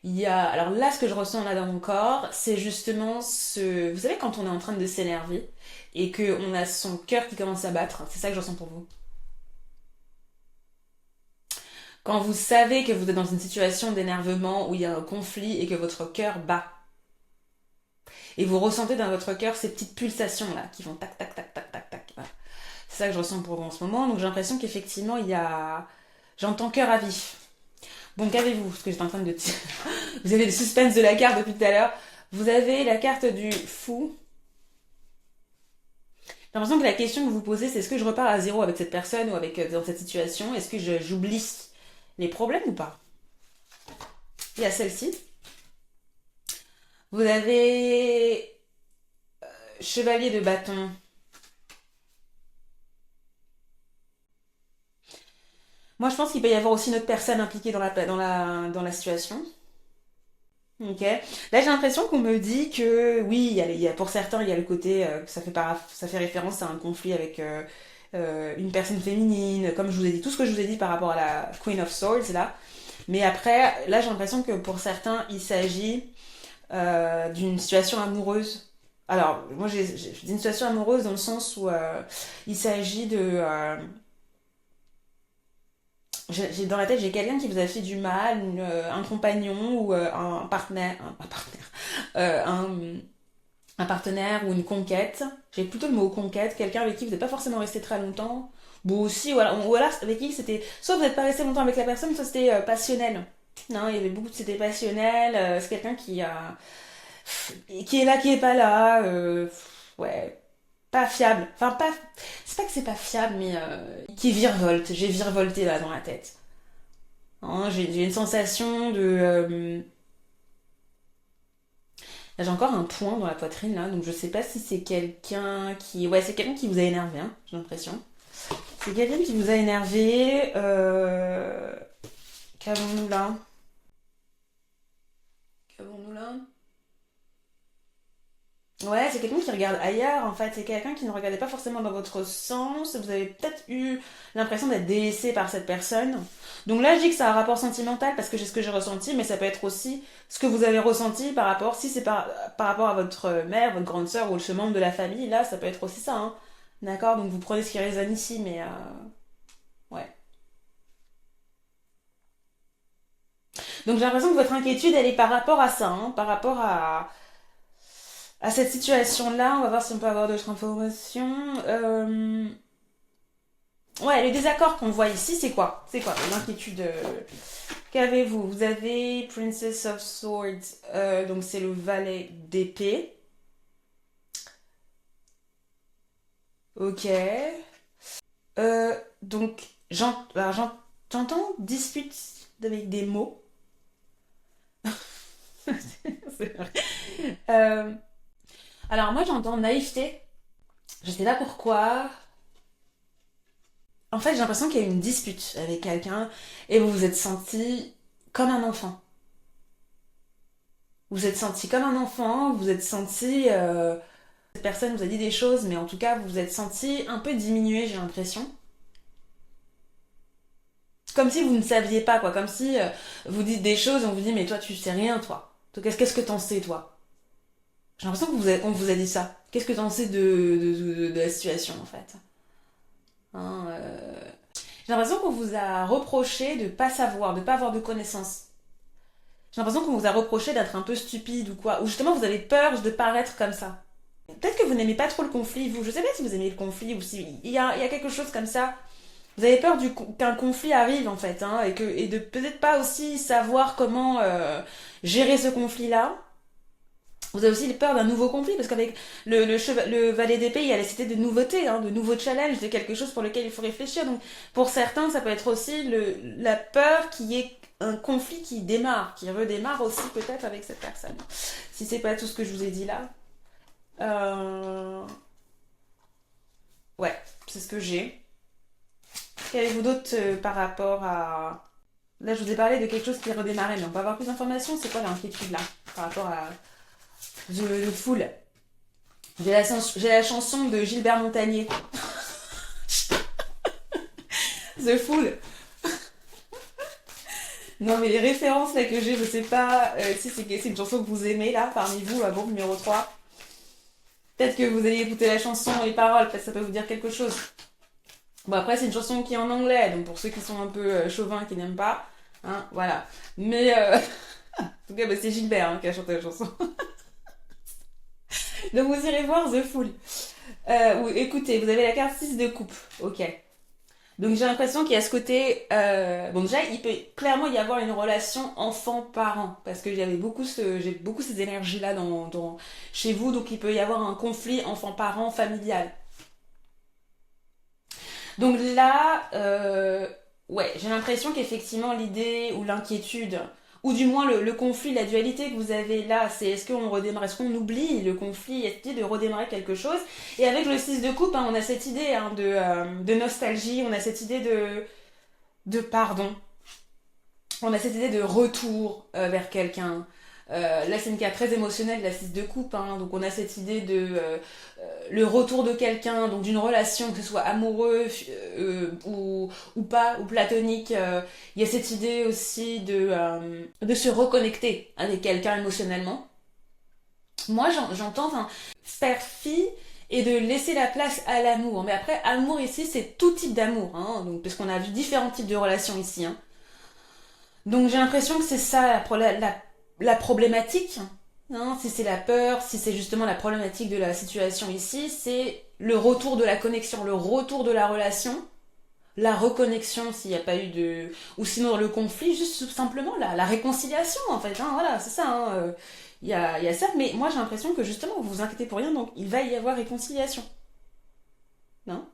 il y a... Alors là, ce que je ressens là dans mon corps, c'est justement ce... Vous savez, quand on est en train de s'énerver et qu'on a son cœur qui commence à battre, c'est ça que je ressens pour vous. Quand vous savez que vous êtes dans une situation d'énervement où il y a un conflit et que votre cœur bat, et vous ressentez dans votre cœur ces petites pulsations là qui font tac tac tac tac tac tac. Voilà. C'est ça que je ressens pour vous en ce moment. Donc j'ai l'impression qu'effectivement il y a... J'entends cœur à vif. Bon, qu'avez-vous? Parce que j'étais en train de dire. Vous avez le suspense de la carte depuis tout à l'heure. Vous avez la carte du fou. J'ai l'impression que la question que vous posez, c'est est-ce que je repars à zéro avec cette personne ou avec dans cette situation? Est-ce que j'oublie les problèmes ou pas? Il y a celle-ci. Vous avez chevalier de bâton. Moi, je pense qu'il peut y avoir aussi une autre personne impliquée dans la situation. Ok. Là, j'ai l'impression qu'on me dit que oui, pour certains, il y a le côté que ça fait référence à un conflit avec une personne féminine, comme je vous ai dit, tout ce que je vous ai dit par rapport à la Queen of Swords là. Mais après, là, j'ai l'impression que pour certains, il s'agit d'une situation amoureuse. Alors, moi, j'ai dit une situation amoureuse dans le sens où il s'agit de dans la tête, j'ai quelqu'un qui vous a fait du mal, un compagnon ou un partenaire, un partenaire, euh, un, un partenaire ou une conquête. J'ai plutôt le mot conquête, quelqu'un avec qui vous n'êtes pas forcément resté très longtemps. Bon aussi, voilà, ou alors avec qui c'était, soit vous n'êtes pas resté longtemps avec la personne, soit c'était passionnel. Non, il y avait beaucoup de c'était passionnel. C'est quelqu'un qui est là, qui est pas là. Ouais, pas fiable. Enfin, pas. C'est pas que c'est pas fiable, mais qui virevolte. J'ai virevolté là dans la tête. Hein, j'ai une sensation de. Là, j'ai encore un point dans la poitrine là, donc je sais pas si c'est quelqu'un qui. Ouais, c'est quelqu'un qui vous a énervé, hein, j'ai l'impression. C'est quelqu'un qui vous a énervé. Qu'avons-nous là? Qu'avons-nous là? Ouais, c'est quelqu'un qui regarde ailleurs, en fait. C'est quelqu'un qui ne regardait pas forcément dans votre sens. Vous avez peut-être eu l'impression d'être délaissé par cette personne. Donc là, je dis que c'est un rapport sentimental parce que c'est ce que j'ai ressenti, mais ça peut être aussi ce que vous avez ressenti par rapport, si c'est par rapport à votre mère, votre grande sœur ou ce membre de la famille, là, ça peut être aussi ça, hein. D'accord? Donc vous prenez ce qui résonne ici, mais ouais. Donc j'ai l'impression que votre inquiétude, elle est par rapport à ça, hein, par rapport à cette situation-là. On va voir si on peut avoir d'autres informations. Ouais, le désaccord qu'on voit ici, c'est quoi? C'est quoi l'inquiétude? Qu'avez-vous? Vous avez Princess of Swords, donc c'est le valet d'épée. Ok. Donc, j'entends dispute avec des mots. C'est vrai. Euh, alors moi j'entends naïveté. Je sais pas pourquoi. En fait, j'ai l'impression qu'il y a eu une dispute avec quelqu'un et vous vous êtes senti comme un enfant. Vous vous êtes senti comme un enfant, vous vous êtes senti... cette personne vous a dit des choses, mais en tout cas, vous vous êtes senti un peu diminué, j'ai l'impression. Comme si vous ne saviez pas, quoi. Comme si vous dites des choses et on vous dit, mais toi, tu sais rien, toi. Toi, qu'est-ce que t'en sais, toi? J'ai l'impression qu'on vous a dit ça. Qu'est-ce que t'en sais de la situation, en fait? Hein, j'ai l'impression qu'on vous a reproché de pas savoir, de pas avoir de connaissances. J'ai l'impression qu'on vous a reproché d'être un peu stupide ou quoi. Ou justement, vous avez peur de paraître comme ça. Peut-être que vous n'aimez pas trop le conflit, vous. Je sais pas si vous aimez le conflit ou si il y a quelque chose comme ça. Vous avez peur qu'un conflit arrive en fait, hein, et de peut-être pas aussi savoir comment gérer ce conflit-là. Vous avez aussi peur d'un nouveau conflit parce qu'avec le valet d'épée, il y a la cité de nouveautés, hein, de nouveaux challenges, de quelque chose pour lequel il faut réfléchir. Donc pour certains, ça peut être aussi la peur qu'il y ait un conflit qui démarre, qui redémarre aussi peut-être avec cette personne. Si c'est pas tout ce que je vous ai dit là. Euh, Ouais, c'est ce que j'ai. Qu'avez-vous d'autre par rapport à... Là, je vous ai parlé de quelque chose qui redémarrait, mais on peut avoir plus d'informations. C'est quoi l'inquiétude là par rapport à The Fool? J'ai la chanson de Gilbert Montagnier. The Fool. Non, mais les références là que j'ai, je sais pas si c'est une chanson que vous aimez là, parmi vous, à groupe numéro 3. Peut-être que vous allez écouter la chanson et les paroles, parce que ça peut vous dire quelque chose. Bon, après, c'est une chanson qui est en anglais, donc pour ceux qui sont un peu chauvins, qui n'aiment pas, hein, voilà. Mais, en tout cas, bah, c'est Gilbert qui a chanté la chanson. Donc vous irez voir The Fool. Écoutez, vous avez la carte 6 de coupe, ok. Donc j'ai l'impression qu'il y a ce côté... bon déjà, il peut clairement y avoir une relation enfant-parent, parce que j'ai beaucoup ces énergies-là chez vous, donc il peut y avoir un conflit enfant-parent familial. Donc là, ouais, j'ai l'impression qu'effectivement l'idée ou l'inquiétude, ou du moins le conflit, la dualité que vous avez là, c'est est-ce qu'on redémarre, est-ce qu'on oublie le conflit, est-ce qu'il y a de redémarrer quelque chose. Et avec le 6 de coupe, hein, on a cette idée de nostalgie, on a cette idée de pardon, on a cette idée de retour vers quelqu'un. Là, c'est une carte très émotionnelle, la 6 de coupe, hein, donc on a cette idée de le retour de quelqu'un, donc d'une relation, que ce soit amoureux ou pas, ou platonique. Il y a cette idée aussi de se reconnecter avec quelqu'un émotionnellement. Moi, j'entends faire fi et de laisser la place à l'amour. Mais après, amour ici, c'est tout type d'amour, hein, donc, parce qu'on a vu différents types de relations ici. Hein. Donc j'ai l'impression que c'est ça la problématique. Hein, si c'est la peur, si c'est justement la problématique de la situation ici, c'est le retour de la connexion, le retour de la relation, la reconnexion s'il n'y a pas eu de... Ou sinon le conflit, juste tout simplement la réconciliation en fait. Hein, voilà, c'est ça. Hein, il y a ça, mais moi j'ai l'impression que justement vous vous inquiétez pour rien, donc il va y avoir réconciliation. Non?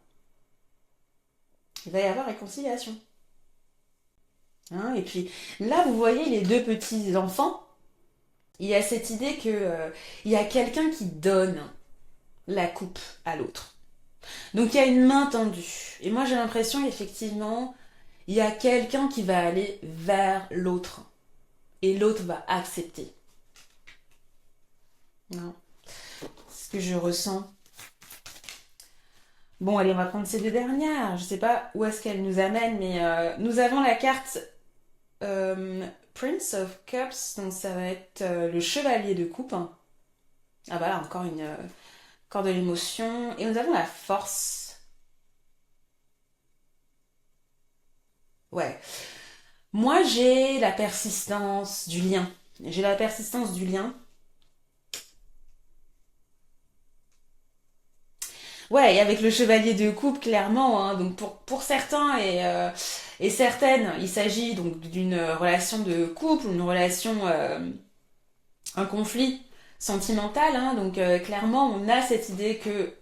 Il va y avoir réconciliation. Hein, et puis là, vous voyez les deux petits enfants. Il y a cette idée que il y a quelqu'un qui donne la coupe à l'autre. Donc il y a une main tendue. Et moi j'ai l'impression effectivement, il y a quelqu'un qui va aller vers l'autre. Et l'autre va accepter. Non. C'est ce que je ressens. Bon, allez, on va prendre ces deux dernières. Je sais pas où est-ce qu'elles nous amènent, mais nous avons la carte Prince of Cups, donc ça va être le chevalier de coupe. Ah bah là, encore de l'émotion. Et nous avons la force. Ouais. Moi, j'ai la persistance du lien. J'ai la persistance du lien. Ouais, et avec le chevalier de coupe, clairement, hein, donc pour certains et certaines, il s'agit donc d'une relation de couple, une relation, un conflit sentimental, hein, donc clairement, on a cette idée que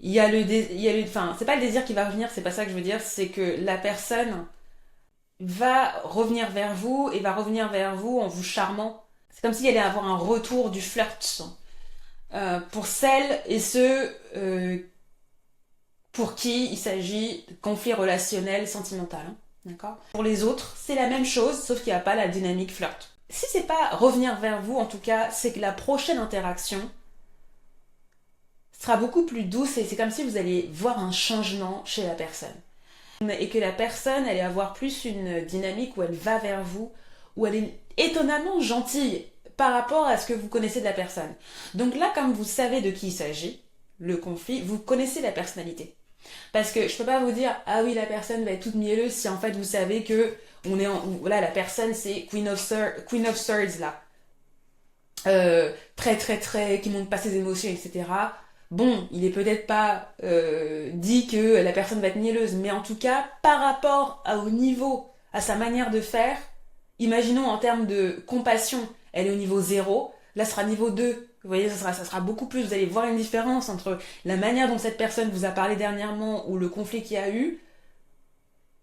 enfin, c'est pas le désir qui va revenir, c'est pas ça que je veux dire, c'est que la personne va revenir vers vous et va revenir vers vous en vous charmant. C'est comme s'il allait avoir un retour du flirt. Pour celles et ceux pour qui il s'agit de conflit relationnel sentimental. Hein. D'accord. Pour les autres, c'est la même chose, sauf qu'il n'y a pas la dynamique flirt. Si c'est pas revenir vers vous, en tout cas, c'est que la prochaine interaction sera beaucoup plus douce et c'est comme si vous alliez voir un changement chez la personne. Et que la personne allait avoir plus une dynamique où elle va vers vous, où elle est étonnamment gentille par rapport à ce que vous connaissez de la personne. Donc là, comme vous savez de qui il s'agit, le conflit, vous connaissez la personnalité. Parce que je peux pas vous dire, ah oui, la personne va être toute mielleuse si en fait vous savez que là, la personne c'est Queen of Swords là. Très très très, qui montre pas ses émotions, etc. Bon, il est peut-être pas dit que la personne va être mielleuse, mais en tout cas, par rapport au niveau, à sa manière de faire, imaginons en termes de compassion, elle est au niveau 0, là ce sera niveau 2. Vous voyez, ça sera beaucoup plus, vous allez voir une différence entre la manière dont cette personne vous a parlé dernièrement ou le conflit qu'il y a eu,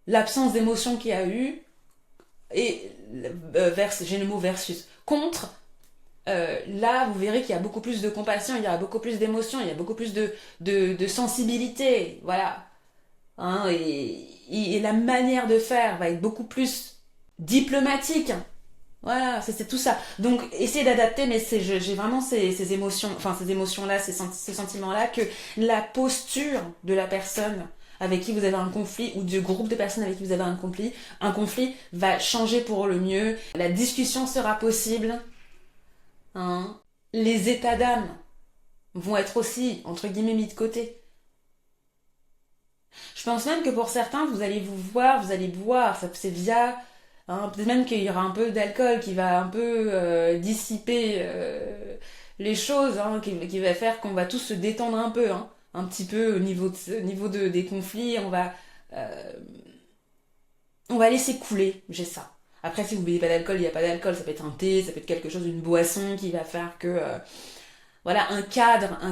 l'absence d'émotion qu'il y a eu, et j'ai le mot versus. Contre, là, vous verrez qu'il y a beaucoup plus de compassion, il y a beaucoup plus d'émotion, il y a beaucoup plus de sensibilité, voilà. hein, et la manière de faire va être beaucoup plus diplomatique. Voilà, c'est tout ça. Donc, essayez d'adapter, mais j'ai vraiment ces émotions, enfin ces émotions-là, ces sentiments-là, que la posture de la personne avec qui vous avez un conflit, ou du groupe de personnes avec qui vous avez un conflit va changer pour le mieux. La discussion sera possible, hein. Les états d'âme vont être aussi, entre guillemets, mis de côté. Je pense même que pour certains, vous allez boire, ça c'est via, hein, peut-être même qu'il y aura un peu d'alcool qui va un peu dissiper les choses, hein, qui va faire qu'on va tous se détendre un peu, hein, un petit peu des conflits, euh, on va laisser couler, j'ai ça. Après, si vous buvez pas d'alcool, il n'y a pas d'alcool, ça peut être un thé, ça peut être quelque chose, une boisson qui va faire que voilà, un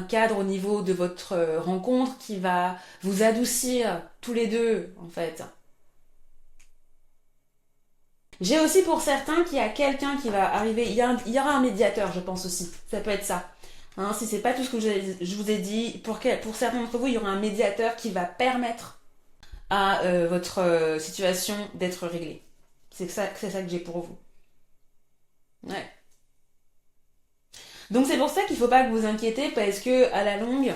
cadre au niveau de votre rencontre qui va vous adoucir tous les deux, en fait. J'ai aussi pour certains qu'il y a quelqu'un qui va arriver, il y aura un médiateur, je pense aussi. Ça peut être ça. Hein, si c'est pas tout ce que je vous ai dit, pour certains d'entre vous, il y aura un médiateur qui va permettre à votre situation d'être réglée. C'est ça que j'ai pour vous. Ouais. Donc c'est pour ça qu'il ne faut pas que vous inquiétez parce que à la longue,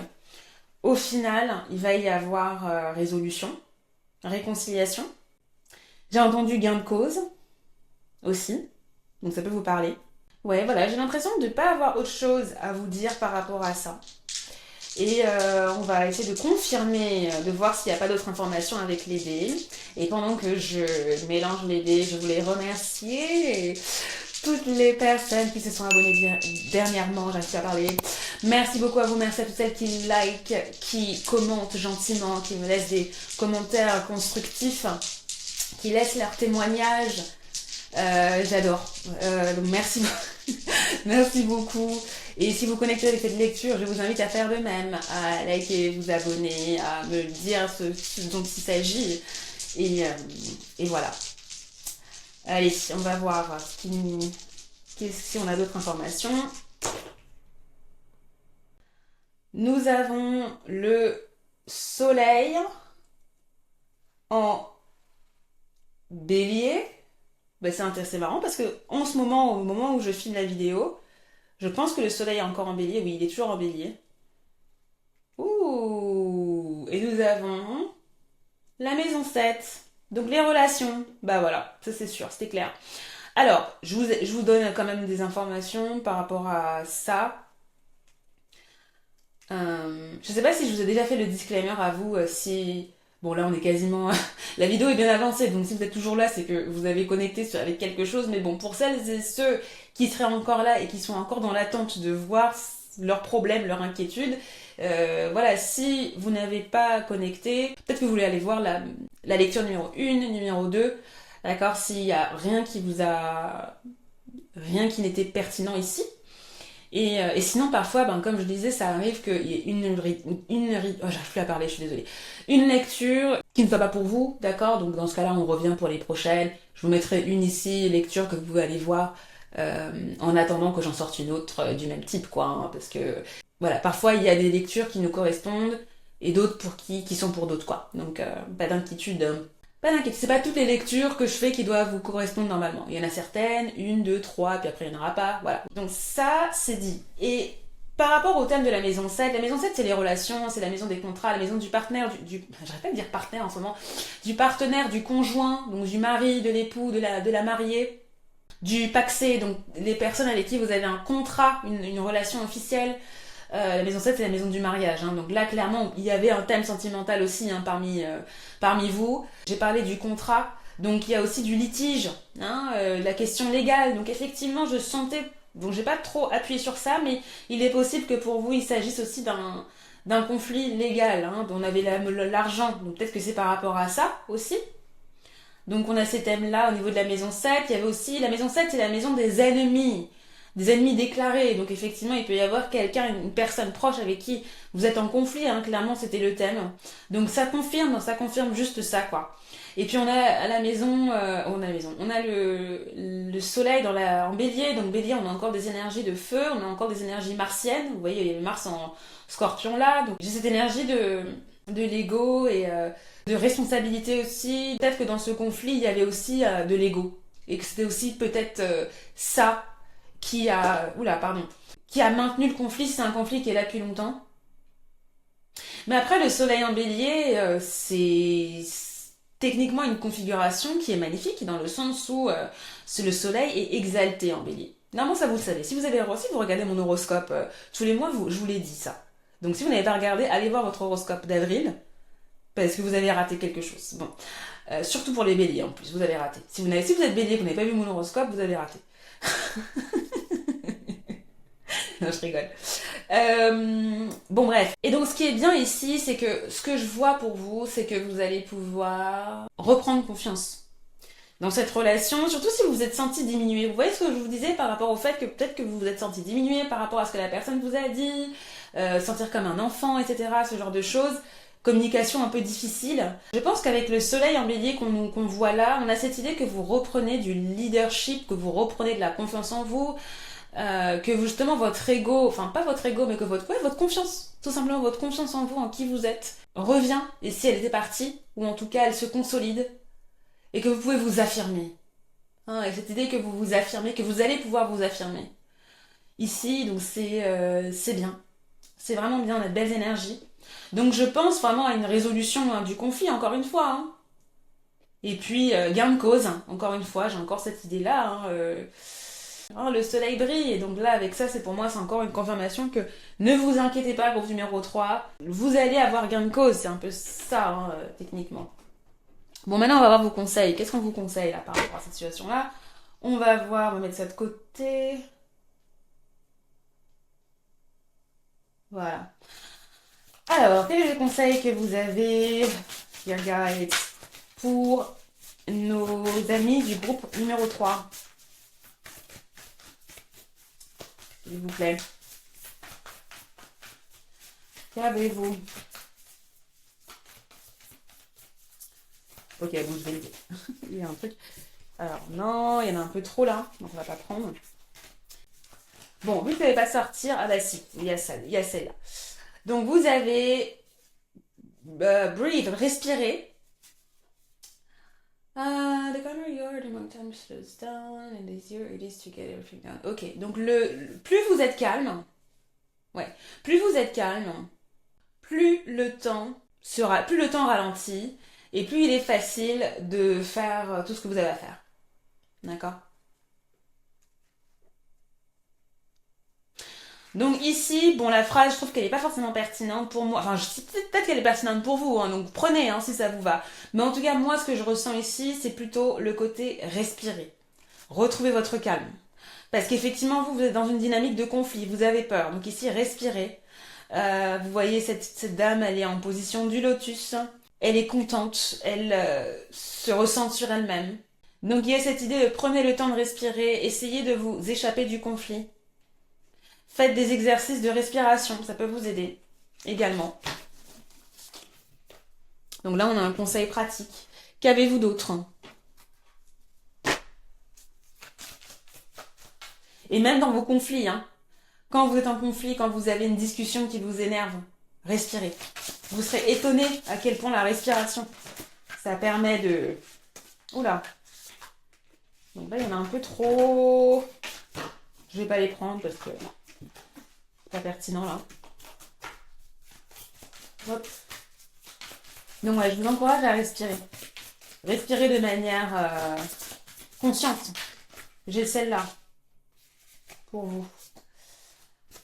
au final, il va y avoir résolution, réconciliation. J'ai entendu gain de cause aussi, donc ça peut vous parler. Ouais, voilà, j'ai l'impression de ne pas avoir autre chose à vous dire par rapport à ça. Et on va essayer de confirmer, de voir s'il n'y a pas d'autres informations avec les dés. Et pendant que je mélange les dés, je voulais remercier toutes les personnes qui se sont abonnées dernièrement, j'arrive pas à parler. Merci beaucoup à vous, merci à toutes celles qui like, qui commentent gentiment, qui me laissent des commentaires constructifs, qui laissent leurs témoignages. J'adore. Donc merci, merci beaucoup. Et si vous connectez avec cette lecture, je vous invite à faire de même, à liker, vous abonner, à me dire ce dont il s'agit. Et, euh, et voilà. Allez, on va voir si on a d'autres informations. Nous avons le soleil en bélier. Ben, c'est marrant parce que en ce moment, au moment où je filme la vidéo, je pense que le soleil est encore en bélier. Oui, il est toujours en bélier. Ouh! Et nous avons la maison 7. Donc les relations. Bah voilà, ça c'est sûr, c'était clair. Alors, je vous donne quand même des informations par rapport à ça. Je sais pas si je vous ai déjà fait le disclaimer à vous, si... Bon là on est quasiment... La vidéo est bien avancée, donc si vous êtes toujours là, c'est que vous avez connecté avec quelque chose. Mais bon, pour celles et ceux qui seraient encore là et qui sont encore dans l'attente de voir leurs problèmes, leurs inquiétudes, voilà, si vous n'avez pas connecté, peut-être que vous voulez aller voir la lecture numéro 1, numéro 2, d'accord, s'il y a rien qui vous a... rien qui n'était pertinent ici. Et sinon, parfois, ben, comme je disais, ça arrive qu'il y ait oh, j'arrive plus à parler, je suis désolée. Une lecture qui ne soit pas pour vous, d'accord? Donc dans ce cas-là, on revient pour les prochaines. Je vous mettrai une ici, lecture que vous pouvez aller voir en attendant que j'en sorte une autre du même type, quoi. Hein, parce que, voilà, parfois, il y a des lectures qui nous correspondent et d'autres qui sont pour d'autres, quoi. Donc, pas d'inquiétude. Pas d'inquiétude, c'est pas toutes les lectures que je fais qui doivent vous correspondre normalement. Il y en a certaines, une, deux, trois, puis après il n'y en aura pas, voilà. Donc ça, c'est dit. Et par rapport au thème de la maison 7 c'est les relations, c'est la maison des contrats, la maison du partenaire, j'arrête pas de dire partenaire en ce moment, du partenaire, du conjoint, donc du mari, de l'époux, de la mariée, du pacsé, donc les personnes avec qui vous avez un contrat, une relation officielle. La maison 7 c'est la maison du mariage. Hein. Donc là, clairement, il y avait un thème sentimental aussi hein, parmi vous. J'ai parlé du contrat. Donc il y a aussi du litige, hein, la question légale. Donc effectivement, je sentais... Bon, j'ai pas trop appuyé sur ça, mais il est possible que pour vous, il s'agisse aussi d'un conflit légal. Hein. On avait l'argent, donc peut-être que c'est par rapport à ça aussi. Donc on a ces thèmes-là au niveau de la maison 7. Il y avait aussi... La maison 7 c'est la maison des ennemis. Des ennemis déclarés, donc effectivement il peut y avoir quelqu'un, une personne proche avec qui vous êtes en conflit, hein, clairement c'était le thème. Donc ça confirme juste ça quoi. Et puis on a à la maison, on a le soleil en bélier, donc bélier on a encore des énergies de feu, on a encore des énergies martiennes, vous voyez il y a Mars en scorpion là, donc j'ai cette énergie de l'ego et de responsabilité aussi. Peut-être que dans ce conflit, il y avait aussi de l'ego. Et que c'était aussi peut-être ça qui a... Oula, pardon. Qui a maintenu le conflit, si c'est un conflit qui est là depuis longtemps. Mais après, le soleil en bélier, c'est techniquement une configuration qui est magnifique dans le sens où le soleil est exalté en bélier. Normalement, ça vous le savez. Si vous regardez mon horoscope tous les mois, je vous l'ai dit ça. Donc si vous n'avez pas regardé, allez voir votre horoscope d'avril, parce que vous avez raté quelque chose. Bon, surtout pour les béliers en plus, vous avez raté. Si vous êtes bélier et que vous n'avez pas vu mon horoscope, vous avez raté. Non, je rigole. Bon, bref. Et donc, ce qui est bien ici, c'est que ce que je vois pour vous, c'est que vous allez pouvoir reprendre confiance dans cette relation, surtout si vous vous êtes senti diminué. Vous voyez ce que je vous disais par rapport au fait que peut-être que vous vous êtes senti diminué par rapport à ce que la personne vous a dit, sentir comme un enfant, etc., ce genre de choses. Communication un peu difficile. Je pense qu'avec le soleil en bélier qu'on voit là, on a cette idée que vous reprenez du leadership, que vous reprenez de la confiance en vous, que justement votre ego, enfin pas votre ego, mais que votre confiance, tout simplement votre confiance en vous, en qui vous êtes, revient, et si elle était partie, ou en tout cas elle se consolide, et que vous pouvez vous affirmer. Hein, et cette idée que vous vous affirmez, que vous allez pouvoir vous affirmer. Ici, donc c'est bien. C'est vraiment bien, la belle énergie. Donc je pense vraiment à une résolution du conflit, encore une fois. Hein. Et puis, gain de cause, encore une fois, j'ai encore cette idée-là. Hein, oh, le soleil brille, et donc là, avec ça, c'est encore une confirmation que ne vous inquiétez pas, groupe numéro 3, vous allez avoir gain de cause, c'est un peu ça, hein, techniquement. Bon, maintenant, on va voir vos conseils. Qu'est-ce qu'on vous conseille, là, par rapport à cette situation-là? On va voir, on va mettre ça de côté. Voilà. Alors, quel est le conseil que vous avez, dear guys, pour nos amis du groupe numéro 3? S'il vous plaît. Qu'avez-vous? Ok, bon, je vais le dire. Il y a un truc. Alors, non, il y en a un peu trop là, donc on va pas prendre. Bon, vu que vous n'allez pas sortir, ah bah si, il y a celle-là. Donc, vous avez breathe, respirer. The calmer you are, the more time slows down, and the easier it is to get everything done. Ok, donc plus vous êtes calme, plus vous êtes calme, plus le temps ralentit, et plus il est facile de faire tout ce que vous avez à faire. D'accord? Donc ici, bon, la phrase, je trouve qu'elle n'est pas forcément pertinente pour moi. Enfin, peut-être qu'elle est pertinente pour vous, hein, donc prenez si ça vous va. Mais en tout cas, moi, ce que je ressens ici, c'est plutôt le côté respirer. Retrouvez votre calme. Parce qu'effectivement, vous êtes dans une dynamique de conflit, vous avez peur. Donc ici, respirez. Vous voyez, cette dame, elle est en position du lotus. Elle est contente, elle se ressent sur elle-même. Donc il y a cette idée de prenez le temps de respirer, essayez de vous échapper du conflit. Faites des exercices de respiration, ça peut vous aider également. Donc là, on a un conseil pratique. Qu'avez-vous d'autre? Et même dans vos conflits, hein. Quand vous êtes en conflit, quand vous avez une discussion qui vous énerve, respirez. Vous serez étonné à quel point la respiration, ça permet de... Oula. Donc là, il y en a un peu trop. Je vais pas les prendre parce que c'est pas pertinent là. Hop. Donc ouais, je vous encourage à respirer. Respirer de manière consciente. J'ai celle-là pour vous.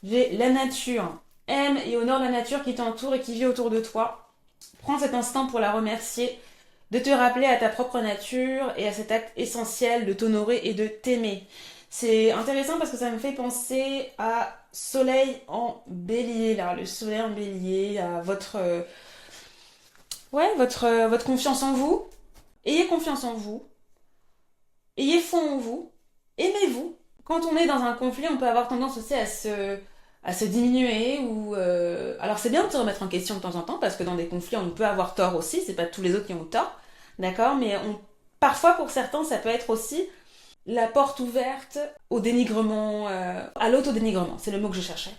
J'ai la nature. Aime et honore la nature qui t'entoure et qui vit autour de toi. Prends cet instant pour la remercier, de te rappeler à ta propre nature et à cet acte essentiel de t'honorer et de t'aimer. C'est intéressant parce que ça me fait penser à Soleil en Bélier, là, le Soleil en Bélier, à votre confiance en vous. Ayez confiance en vous. Ayez foi en vous. Aimez-vous. Quand on est dans un conflit, on peut avoir tendance aussi à se diminuer ou alors c'est bien de se remettre en question de temps en temps parce que dans des conflits on peut avoir tort aussi, c'est pas tous les autres qui ont tort, d'accord, mais parfois pour certains ça peut être aussi la porte ouverte au dénigrement, à l'autodénigrement, c'est le mot que je cherchais.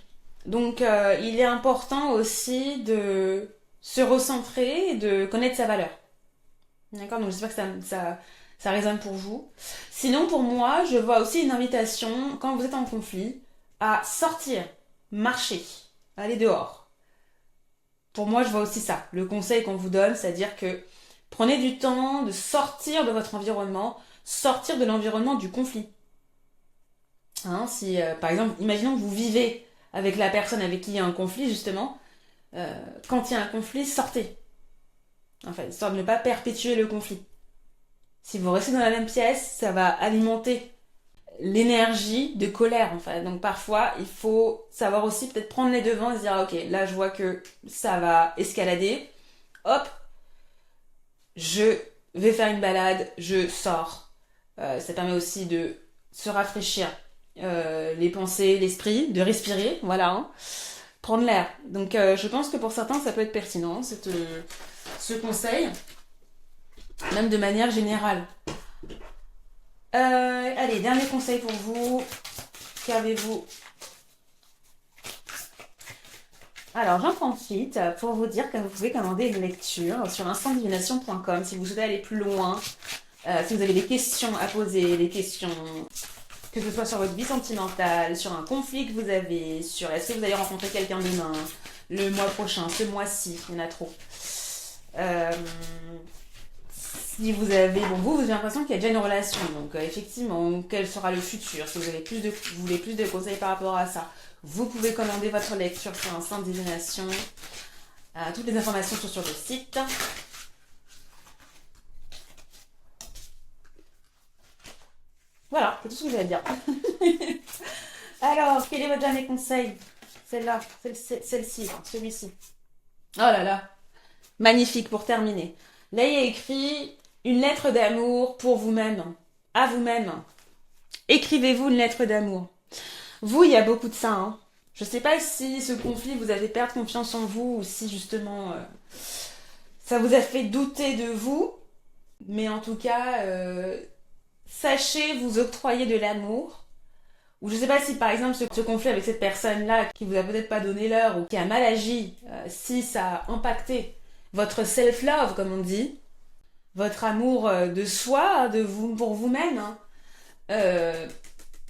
Donc il est important aussi de se recentrer et de connaître sa valeur. D'accord? Donc j'espère que ça résonne pour vous. Sinon, pour moi, je vois aussi une invitation, quand vous êtes en conflit, à sortir, marcher, aller dehors. Pour moi, je vois aussi ça. Le conseil qu'on vous donne, c'est-à-dire que prenez du temps de sortir de votre environnement, sortir de l'environnement du conflit. Hein, si, par exemple, imaginons que vous vivez avec la personne avec qui il y a un conflit, justement, quand il y a un conflit, sortez. En fait, histoire de ne pas perpétuer le conflit. Si vous restez dans la même pièce, ça va alimenter l'énergie de colère, en fait. Donc parfois, il faut savoir aussi peut-être prendre les devants et se dire, ah, ok, là je vois que ça va escalader. Hop, je vais faire une balade, je sors. Ça permet aussi de se rafraîchir les pensées, l'esprit, de respirer, voilà, hein. Prendre l'air. Donc je pense que pour certains, ça peut être pertinent, ce conseil, même de manière générale. Allez, dernier conseil pour vous. Qu'avez-vous? Alors, j'en profite pour vous dire que vous pouvez commander une lecture sur instantdivination.com si vous souhaitez aller plus loin, si vous avez des questions à poser, des questions que ce soit sur votre vie sentimentale, sur un conflit que vous avez, sur est-ce que vous allez rencontrer quelqu'un demain, le mois prochain, ce mois-ci, il y en a trop. Si vous avez, bon, vous avez l'impression qu'il y a déjà une relation, donc effectivement, quel sera le futur, si vous voulez plus de conseils par rapport à ça, vous pouvez commander votre lecture sur Instant Divination. Toutes les informations sont sur le site. Voilà, c'est tout ce que j'ai à dire. Alors, quel est votre dernier conseil? Celle-là, celle-ci, celui-ci. Oh là là, magnifique pour terminer. Là, il y a écrit une lettre d'amour pour vous-même, à vous-même. Écrivez-vous une lettre d'amour. Vous, il y a beaucoup de ça, hein. Je sais pas si ce conflit vous a fait perdre confiance en vous ou si justement ça vous a fait douter de vous. Mais en tout cas, sachez vous octroyer de l'amour. Ou je sais pas si par exemple ce conflit avec cette personne-là qui vous a peut-être pas donné l'heure ou qui a mal agi, si ça a impacté votre self-love comme on dit, votre amour de soi, de vous pour vous-même, hein.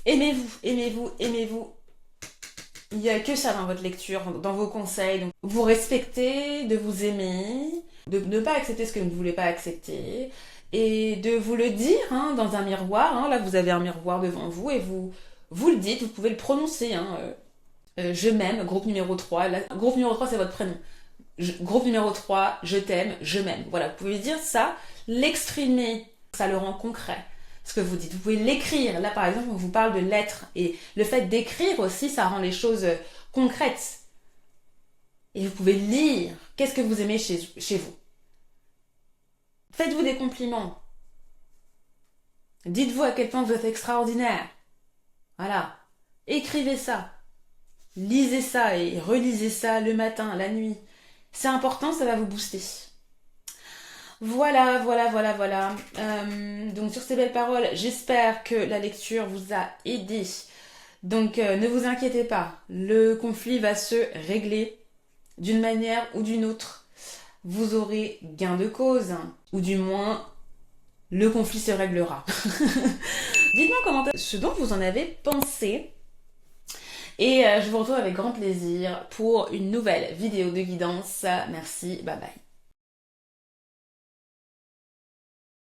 Aimez-vous, aimez-vous, aimez-vous. Il n'y a que ça dans votre lecture, dans vos conseils. Donc, vous respectez, de vous aimer, de ne pas accepter ce que vous ne voulez pas accepter, et de vous le dire hein, dans un miroir. Hein. Là, vous avez un miroir devant vous et vous le dites, vous pouvez le prononcer. Hein. Je m'aime, groupe numéro 3. Là, groupe numéro 3, c'est votre prénom. Groupe numéro 3, je t'aime, je m'aime. Voilà, vous pouvez dire ça, l'exprimer, ça le rend concret. Ce que vous dites. Vous pouvez l'écrire. Là, par exemple, on vous parle de lettres. Et le fait d'écrire aussi, ça rend les choses concrètes. Et vous pouvez lire. Qu'est-ce que vous aimez chez vous? Faites-vous des compliments. Dites-vous à quel point vous êtes extraordinaire. Voilà. Écrivez ça. Lisez ça et relisez ça le matin, la nuit. C'est important, ça va vous booster. Voilà. Donc sur ces belles paroles, j'espère que la lecture vous a aidé. Donc ne vous inquiétez pas, le conflit va se régler d'une manière ou d'une autre. Vous aurez gain de cause, ou du moins le conflit se réglera. Dites-moi en commentaire ce dont vous en avez pensé. Et je vous retrouve avec grand plaisir pour une nouvelle vidéo de guidance. Merci, bye bye.